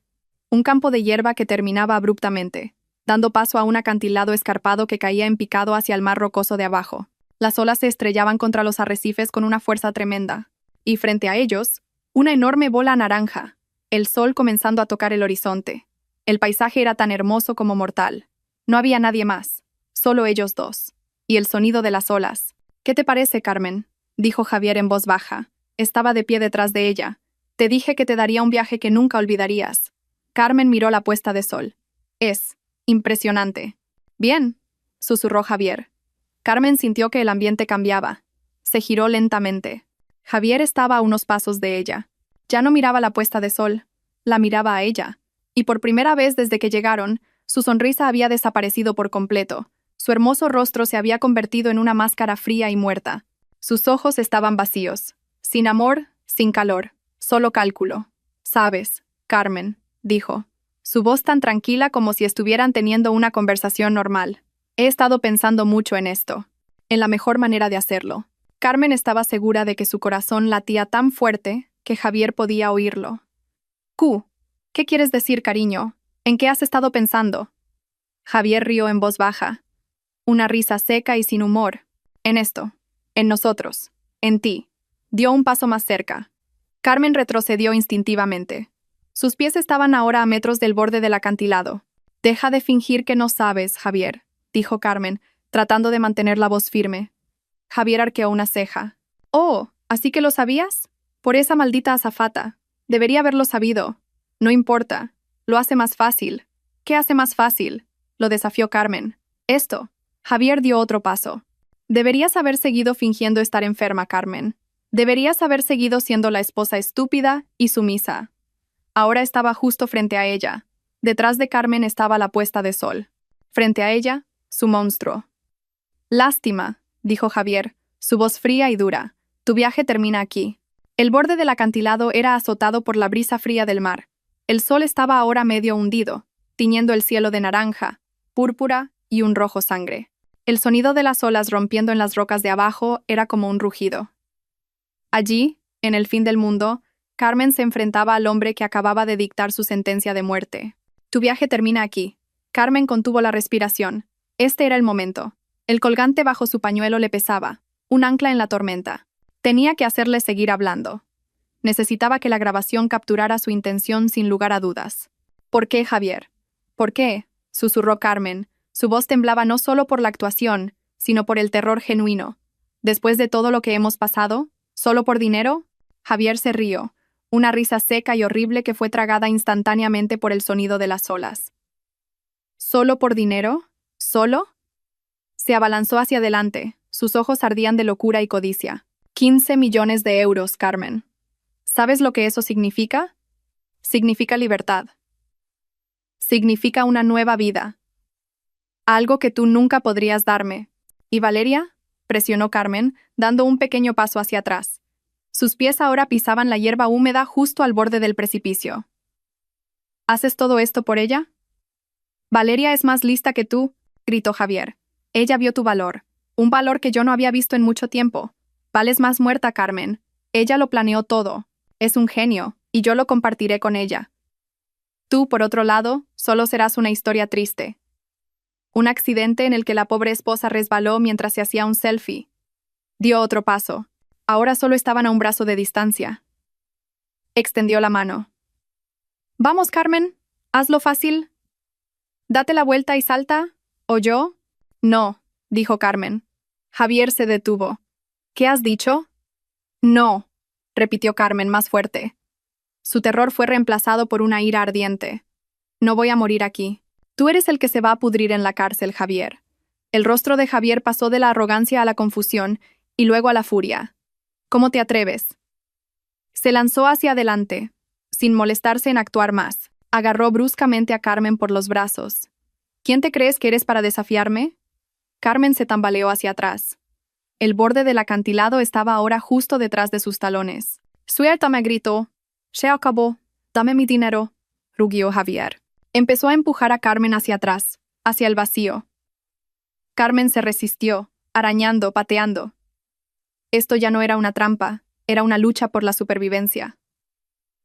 Un campo de hierba que terminaba abruptamente, dando paso a un acantilado escarpado que caía en picado hacia el mar rocoso de abajo. Las olas se estrellaban contra los arrecifes con una fuerza tremenda, y frente a ellos, una enorme bola naranja, el sol comenzando a tocar el horizonte. El paisaje era tan hermoso como mortal. No había nadie más, solo ellos dos. Y el sonido de las olas. «¿Qué te parece, Carmen?», dijo Javier en voz baja. Estaba de pie detrás de ella. «Te dije que te daría un viaje que nunca olvidarías». Carmen miró la puesta de sol. «Es impresionante». «Bien», susurró Javier. Carmen sintió que el ambiente cambiaba. Se giró lentamente. Javier estaba a unos pasos de ella. Ya no miraba la puesta de sol, la miraba a ella. Y por primera vez desde que llegaron, su sonrisa había desaparecido por completo. Su hermoso rostro se había convertido en una máscara fría y muerta. Sus ojos estaban vacíos. Sin amor, sin calor. Solo cálculo. «Sabes, Carmen», dijo. Su voz tan tranquila como si estuvieran teniendo una conversación normal. «He estado pensando mucho en esto. En la mejor manera de hacerlo». Carmen estaba segura de que su corazón latía tan fuerte que Javier podía oírlo. «¿Qué quieres decir, cariño? ¿En qué has estado pensando?» Javier rió en voz baja. Una risa seca y sin humor. «En esto. En nosotros. En ti». Dio un paso más cerca. Carmen retrocedió instintivamente. Sus pies estaban ahora a metros del borde del acantilado. «Deja de fingir que no sabes, Javier», dijo Carmen, tratando de mantener la voz firme. Javier arqueó una ceja. «Oh, ¿así que lo sabías? Por esa maldita azafata. Debería haberlo sabido». «No importa. Lo hace más fácil». «¿Qué hace más fácil?», lo desafió Carmen. «Esto». Javier dio otro paso. «Deberías haber seguido fingiendo estar enferma, Carmen. Deberías haber seguido siendo la esposa estúpida y sumisa». Ahora estaba justo frente a ella. Detrás de Carmen estaba la puesta de sol. Frente a ella, su monstruo. «Lástima», dijo Javier, su voz fría y dura. «Tu viaje termina aquí». El borde del acantilado era azotado por la brisa fría del mar. El sol estaba ahora medio hundido, tiñendo el cielo de naranja, púrpura y un rojo sangre. El sonido de las olas rompiendo en las rocas de abajo era como un rugido. Allí, en el fin del mundo, Carmen se enfrentaba al hombre que acababa de dictar su sentencia de muerte. «Tu viaje termina aquí». Carmen contuvo la respiración. Este era el momento. El colgante bajo su pañuelo le pesaba, un ancla en la tormenta. Tenía que hacerle seguir hablando. Necesitaba que la grabación capturara su intención sin lugar a dudas. «¿Por qué, Javier? ¿Por qué?», susurró Carmen. Su voz temblaba no solo por la actuación, sino por el terror genuino. «¿Después de todo lo que hemos pasado? ¿Solo por dinero?». Javier se rió, una risa seca y horrible que fue tragada instantáneamente por el sonido de las olas. «¿Solo por dinero? ¿Solo?». Se abalanzó hacia adelante, sus ojos ardían de locura y codicia. 15 millones de euros, Carmen. ¿Sabes lo que eso significa? Significa libertad. Significa una nueva vida. Algo que tú nunca podrías darme. ¿Y Valeria?», presionó Carmen, dando un pequeño paso hacia atrás. Sus pies ahora pisaban la hierba húmeda justo al borde del precipicio. «¿Haces todo esto por ella?». «Valeria es más lista que tú», gritó Javier. «Ella vio tu valor, un valor que yo no había visto en mucho tiempo. Vales más muerta, Carmen. Ella lo planeó todo. Es un genio, y yo lo compartiré con ella. Tú, por otro lado, solo serás una historia triste. Un accidente en el que la pobre esposa resbaló mientras se hacía un selfie. Dio otro paso. Ahora solo estaban a un brazo de distancia. Extendió la mano. «Vamos, Carmen, hazlo fácil. Date la vuelta y salta, ¿o yo?». «No», dijo Carmen. Javier se detuvo. «¿Qué has dicho?». «No», repitió Carmen más fuerte. Su terror fue reemplazado por una ira ardiente. «No voy a morir aquí. Tú eres el que se va a pudrir en la cárcel, Javier». El rostro de Javier pasó de la arrogancia a la confusión y luego a la furia. «¿Cómo te atreves?». Se lanzó hacia adelante, sin molestarse en actuar más. Agarró bruscamente a Carmen por los brazos. «¿Quién te crees que eres para desafiarme?». Carmen se tambaleó hacia atrás. El borde del acantilado estaba ahora justo detrás de sus talones. «Suéltame», gritó. «Se acabó. Dame mi dinero», rugió Javier. Empezó a empujar a Carmen hacia atrás, hacia el vacío. Carmen se resistió, arañando, pateando. Esto ya no era una trampa, era una lucha por la supervivencia.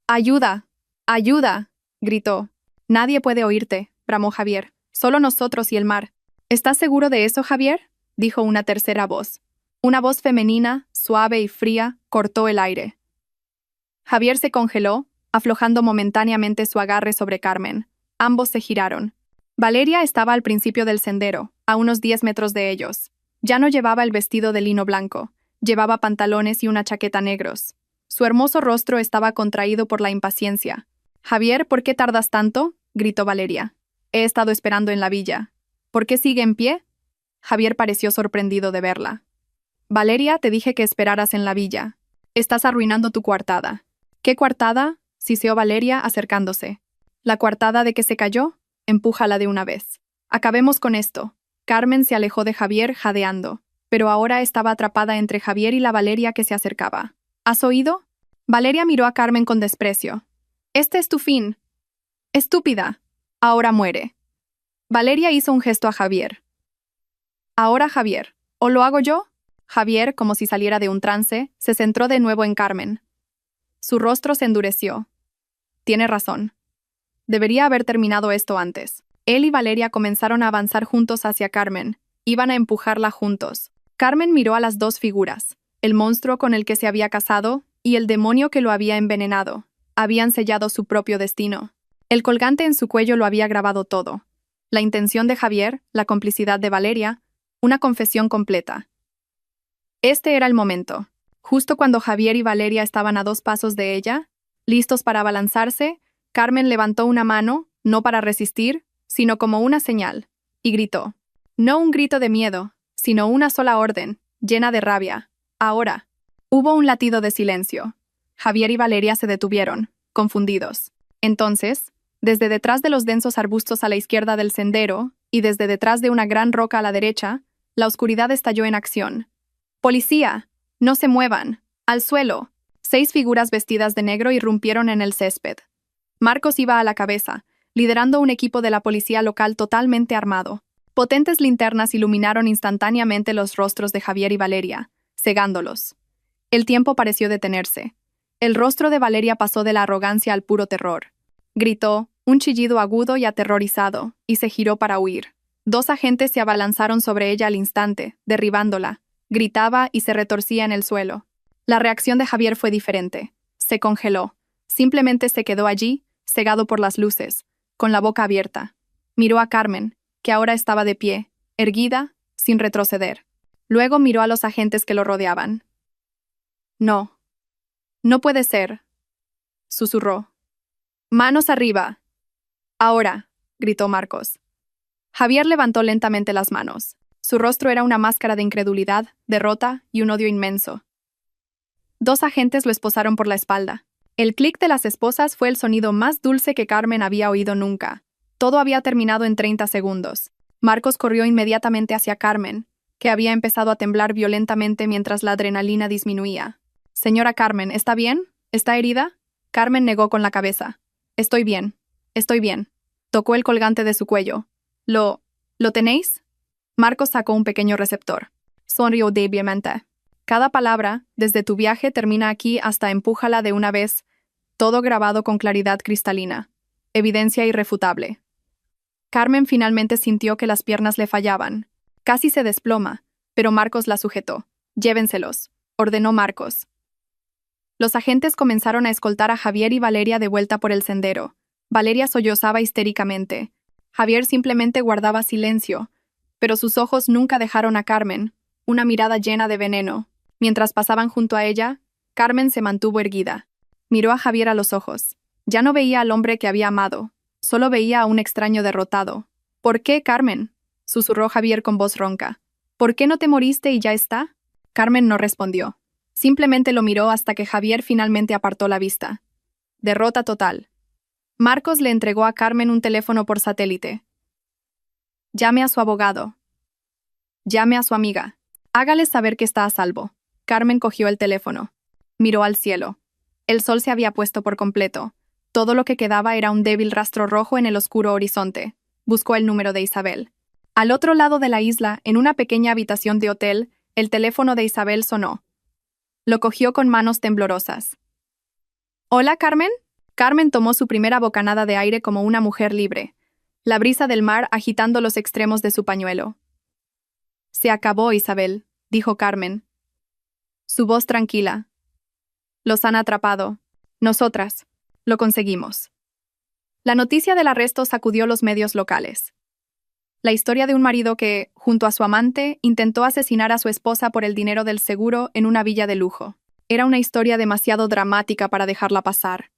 «¡Ayuda! ¡Ayuda!», gritó. Nadie puede oírte, bramó Javier. Solo nosotros y el mar. ¿Estás seguro de eso, Javier? Dijo una tercera voz. Una voz femenina, suave y fría, cortó el aire. Javier se congeló, aflojando momentáneamente su agarre sobre Carmen. Ambos se giraron. Valeria estaba al principio del sendero, a unos 10 metros de ellos. Ya no llevaba el vestido de lino blanco, llevaba pantalones y una chaqueta negros. Su hermoso rostro estaba contraído por la impaciencia. «Javier, ¿por qué tardas tanto?», gritó Valeria. «He estado esperando en la villa». «¿Por qué sigue en pie?». Javier pareció sorprendido de verla. «Valeria, te dije que esperaras en la villa. Estás arruinando tu coartada». «¿Qué coartada?», siseó Valeria acercándose. «¿La coartada de que se cayó? Empújala de una vez. Acabemos con esto». Carmen se alejó de Javier jadeando, pero ahora estaba atrapada entre Javier y la Valeria que se acercaba. «¿Has oído?». Valeria miró a Carmen con desprecio. «Este es tu fin. Estúpida. Ahora muere». Valeria hizo un gesto a Javier. «Ahora, Javier. ¿O lo hago yo?». Javier, como si saliera de un trance, se centró de nuevo en Carmen. Su rostro se endureció. «Tiene razón. Debería haber terminado esto antes». Él y Valeria comenzaron a avanzar juntos hacia Carmen. Iban a empujarla juntos. Carmen miró a las dos figuras, el monstruo con el que se había casado y el demonio que lo había envenenado. Habían sellado su propio destino. El colgante en su cuello lo había grabado todo. La intención de Javier, la complicidad de Valeria, una confesión completa. Este era el momento. Justo cuando Javier y Valeria estaban a 2 pasos de ella, listos para abalanzarse, Carmen levantó una mano, no para resistir, sino como una señal, y gritó. No un grito de miedo, sino una sola orden, llena de rabia. «Ahora». Hubo un latido de silencio. Javier y Valeria se detuvieron, confundidos. Entonces, desde detrás de los densos arbustos a la izquierda del sendero, y desde detrás de una gran roca a la derecha, la oscuridad estalló en acción. «¡Policía! ¡No se muevan! ¡Al suelo!». 6 figuras vestidas de negro irrumpieron en el césped. Marcos iba a la cabeza, liderando un equipo de la policía local totalmente armado. Potentes linternas iluminaron instantáneamente los rostros de Javier y Valeria, cegándolos. El tiempo pareció detenerse. El rostro de Valeria pasó de la arrogancia al puro terror. Gritó, un chillido agudo y aterrorizado, y se giró para huir. 2 agentes se abalanzaron sobre ella al instante, derribándola. Gritaba y se retorcía en el suelo. La reacción de Javier fue diferente. Se congeló. Simplemente se quedó allí, cegado por las luces, con la boca abierta. Miró a Carmen, que ahora estaba de pie, erguida, sin retroceder. Luego miró a los agentes que lo rodeaban. «No. No puede ser», susurró. «Manos arriba». «Ahora», gritó Marcos. Javier levantó lentamente las manos. Su rostro era una máscara de incredulidad, derrota y un odio inmenso. 2 agentes lo esposaron por la espalda. El clic de las esposas fue el sonido más dulce que Carmen había oído nunca. Todo había terminado en 30 segundos. Marcos corrió inmediatamente hacia Carmen, que había empezado a temblar violentamente mientras la adrenalina disminuía. «Señora Carmen, ¿está bien? ¿Está herida?». Carmen negó con la cabeza. «Estoy bien. Estoy bien». Tocó el colgante de su cuello. ¿Lo tenéis?». Marcos sacó un pequeño receptor. Sonrió débilmente. «Cada palabra, desde tu viaje termina aquí hasta empújala de una vez», todo grabado con claridad cristalina. Evidencia irrefutable. Carmen finalmente sintió que las piernas le fallaban. Casi se desploma, pero Marcos la sujetó. «Llévenselos», ordenó Marcos. Los agentes comenzaron a escoltar a Javier y Valeria de vuelta por el sendero. Valeria sollozaba histéricamente. Javier simplemente guardaba silencio, pero sus ojos nunca dejaron a Carmen, una mirada llena de veneno. Mientras pasaban junto a ella, Carmen se mantuvo erguida. Miró a Javier a los ojos. Ya no veía al hombre que había amado, solo veía a un extraño derrotado. «¿Por qué, Carmen?», susurró Javier con voz ronca. «¿Por qué no te moriste y ya está?». Carmen no respondió. Simplemente lo miró hasta que Javier finalmente apartó la vista. Derrota total. Marcos le entregó a Carmen un teléfono por satélite. «Llame a su abogado. Llame a su amiga. Hágales saber que está a salvo». Carmen cogió el teléfono. Miró al cielo. El sol se había puesto por completo. Todo lo que quedaba era un débil rastro rojo en el oscuro horizonte. Buscó el número de Isabel. Al otro lado de la isla, en una pequeña habitación de hotel, el teléfono de Isabel sonó. Lo cogió con manos temblorosas. «¿Hola, Carmen?». Carmen tomó su primera bocanada de aire como una mujer libre, la brisa del mar agitando los extremos de su pañuelo. Se acabó, Isabel, dijo Carmen. Su voz tranquila. Los han atrapado. Nosotras. Lo conseguimos. La noticia del arresto sacudió los medios locales. La historia de un marido que, junto a su amante, intentó asesinar a su esposa por el dinero del seguro en una villa de lujo. Era una historia demasiado dramática para dejarla pasar.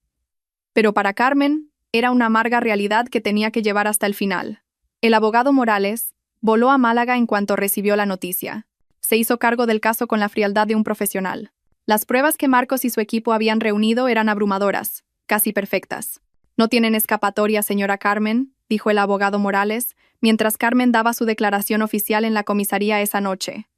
Pero para Carmen, era una amarga realidad que tenía que llevar hasta el final. El abogado Morales voló a Málaga en cuanto recibió la noticia. Se hizo cargo del caso con la frialdad de un profesional. Las pruebas que Marcos y su equipo habían reunido eran abrumadoras, casi perfectas. «No tienen escapatoria, señora Carmen», dijo el abogado Morales, mientras Carmen daba su declaración oficial en la comisaría esa noche.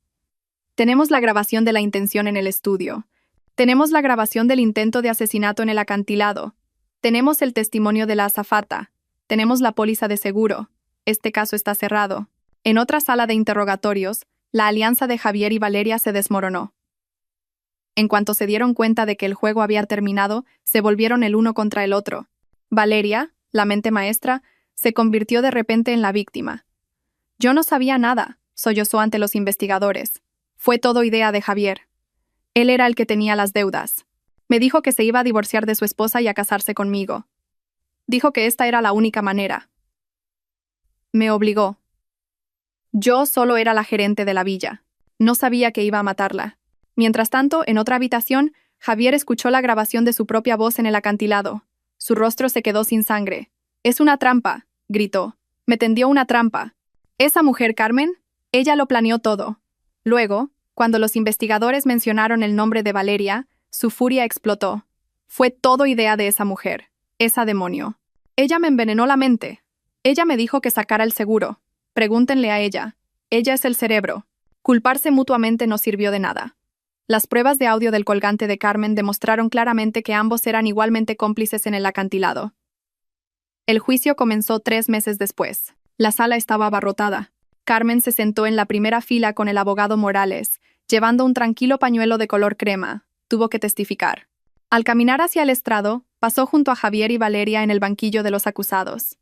«Tenemos la grabación de la intención en el estudio. Tenemos la grabación del intento de asesinato en el acantilado. Tenemos el testimonio de la azafata. Tenemos la póliza de seguro. Este caso está cerrado». En otra sala de interrogatorios, la alianza de Javier y Valeria se desmoronó. En cuanto se dieron cuenta de que el juego había terminado, se volvieron el uno contra el otro. Valeria, la mente maestra, se convirtió de repente en la víctima. «Yo no sabía nada», sollozó ante los investigadores. «Fue todo idea de Javier. Él era el que tenía las deudas. Me dijo que se iba a divorciar de su esposa y a casarse conmigo. Dijo que esta era la única manera. Me obligó. Yo solo era la gerente de la villa. No sabía que iba a matarla». Mientras tanto, en otra habitación, Javier escuchó la grabación de su propia voz en el acantilado. Su rostro se quedó sin sangre. «Es una trampa», gritó. «Me tendió una trampa. Esa mujer, Carmen, ella lo planeó todo». Luego, cuando los investigadores mencionaron el nombre de Valeria, su furia explotó. «Fue todo idea de esa mujer, esa demonio. Ella me envenenó la mente. Ella me dijo que sacara el seguro. Pregúntenle a ella. Ella es el cerebro». Culparse mutuamente no sirvió de nada. Las pruebas de audio del colgante de Carmen demostraron claramente que ambos eran igualmente cómplices en el acantilado. El juicio comenzó 3 meses después. La sala estaba abarrotada. Carmen se sentó en la primera fila con el abogado Morales, llevando un tranquilo pañuelo de color crema. Tuvo que testificar. Al caminar hacia el estrado, pasó junto a Javier y Valeria en el banquillo de los acusados.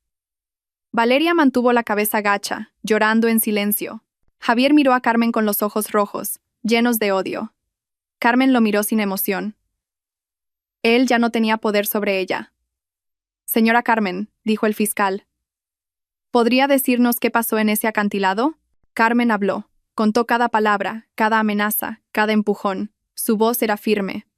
Valeria mantuvo la cabeza gacha, llorando en silencio. Javier miró a Carmen con los ojos rojos, llenos de odio. Carmen lo miró sin emoción. Él ya no tenía poder sobre ella. «Señora Carmen», dijo el fiscal, ¿podría decirnos qué pasó en ese acantilado? Carmen habló. Contó cada palabra, cada amenaza, cada empujón. Su voz era firme.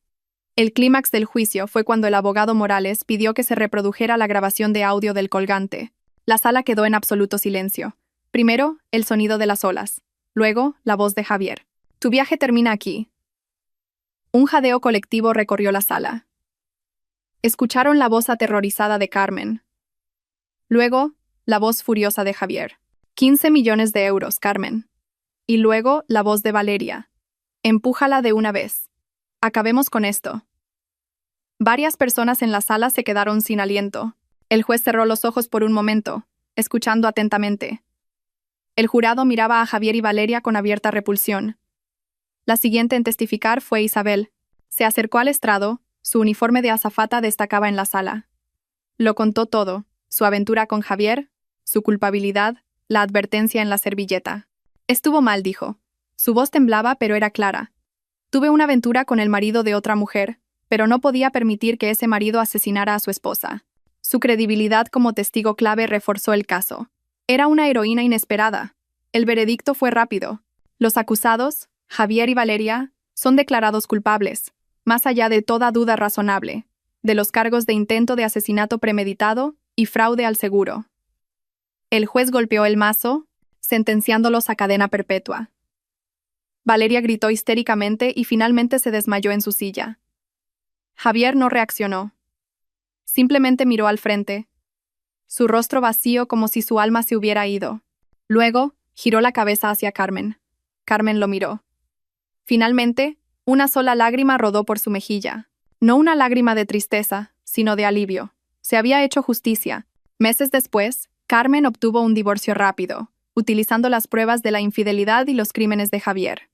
El clímax del juicio fue cuando el abogado Morales pidió que se reprodujera la grabación de audio del colgante. La sala quedó en absoluto silencio. Primero, el sonido de las olas. Luego, la voz de Javier. «Tu viaje termina aquí». Un jadeo colectivo recorrió la sala. Escucharon la voz aterrorizada de Carmen. Luego, la voz furiosa de Javier. 15 millones de euros, Carmen. Y luego, la voz de Valeria. Empújala de una vez. Acabemos con esto. Varias personas en la sala se quedaron sin aliento. El juez cerró los ojos por un momento, escuchando atentamente. El jurado miraba a Javier y Valeria con abierta repulsión. La siguiente en testificar fue Isabel. Se acercó al estrado, su uniforme de azafata destacaba en la sala. Lo contó todo, su aventura con Javier, su culpabilidad, la advertencia en la servilleta. Estuvo mal, dijo. Su voz temblaba, pero era clara. Tuve una aventura con el marido de otra mujer, pero no podía permitir que ese marido asesinara a su esposa. Su credibilidad como testigo clave reforzó el caso. Era una heroína inesperada. El veredicto fue rápido. Los acusados, Javier y Valeria, son declarados culpables, más allá de toda duda razonable, de los cargos de intento de asesinato premeditado y fraude al seguro. El juez golpeó el mazo, sentenciándolos a cadena perpetua. Valeria gritó histéricamente y finalmente se desmayó en su silla. Javier no reaccionó. Simplemente miró al frente, su rostro vacío como si su alma se hubiera ido. Luego, giró la cabeza hacia Carmen. Carmen lo miró. Finalmente, una sola lágrima rodó por su mejilla. No una lágrima de tristeza, sino de alivio. Se había hecho justicia. Meses después, Carmen obtuvo un divorcio rápido, utilizando las pruebas de la infidelidad y los crímenes de Javier.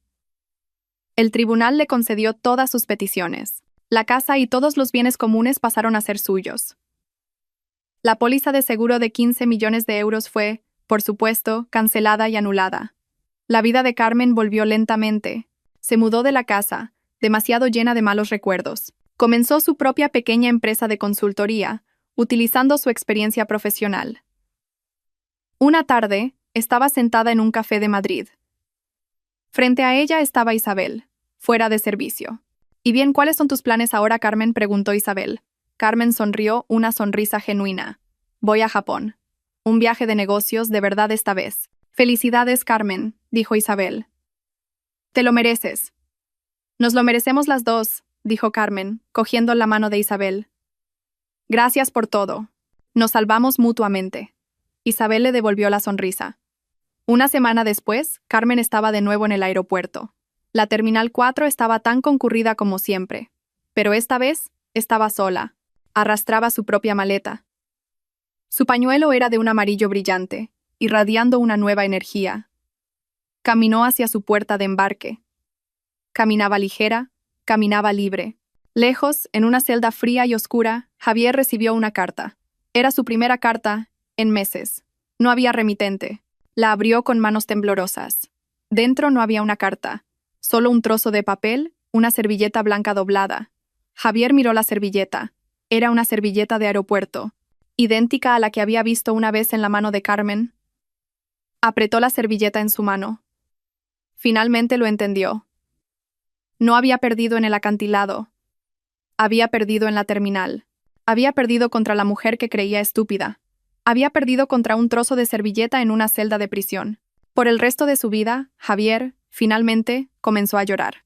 El tribunal le concedió todas sus peticiones. La casa y todos los bienes comunes pasaron a ser suyos. La póliza de seguro de 15 millones de euros fue, por supuesto, cancelada y anulada. La vida de Carmen volvió lentamente. Se mudó de la casa, demasiado llena de malos recuerdos. Comenzó su propia pequeña empresa de consultoría, utilizando su experiencia profesional. Una tarde, estaba sentada en un café de Madrid. Frente a ella estaba Isabel, fuera de servicio. «¿Y bien, cuáles son tus planes ahora, Carmen?», preguntó Isabel. Carmen sonrió, una sonrisa genuina. «Voy a Japón. Un viaje de negocios, de verdad esta vez». «Felicidades, Carmen», dijo Isabel. «Te lo mereces». «Nos lo merecemos las dos», dijo Carmen, cogiendo la mano de Isabel. «Gracias por todo. Nos salvamos mutuamente». Isabel le devolvió la sonrisa. Una semana después, Carmen estaba de nuevo en el aeropuerto. La Terminal 4 estaba tan concurrida como siempre. Pero esta vez, estaba sola. Arrastraba su propia maleta. Su pañuelo era de un amarillo brillante, irradiando una nueva energía. Caminó hacia su puerta de embarque. Caminaba ligera, caminaba libre. Lejos, en una celda fría y oscura, Javier recibió una carta. Era su primera carta en meses. No había remitente. La abrió con manos temblorosas. Dentro no había una carta, solo un trozo de papel, una servilleta blanca doblada. Javier miró la servilleta. Era una servilleta de aeropuerto, idéntica a la que había visto una vez en la mano de Carmen. Apretó la servilleta en su mano. Finalmente lo entendió. No había perdido en el acantilado. Había perdido en la terminal. Había perdido contra la mujer que creía estúpida. Había perdido contra un trozo de servilleta en una celda de prisión. Por el resto de su vida, Javier, finalmente, comenzó a llorar.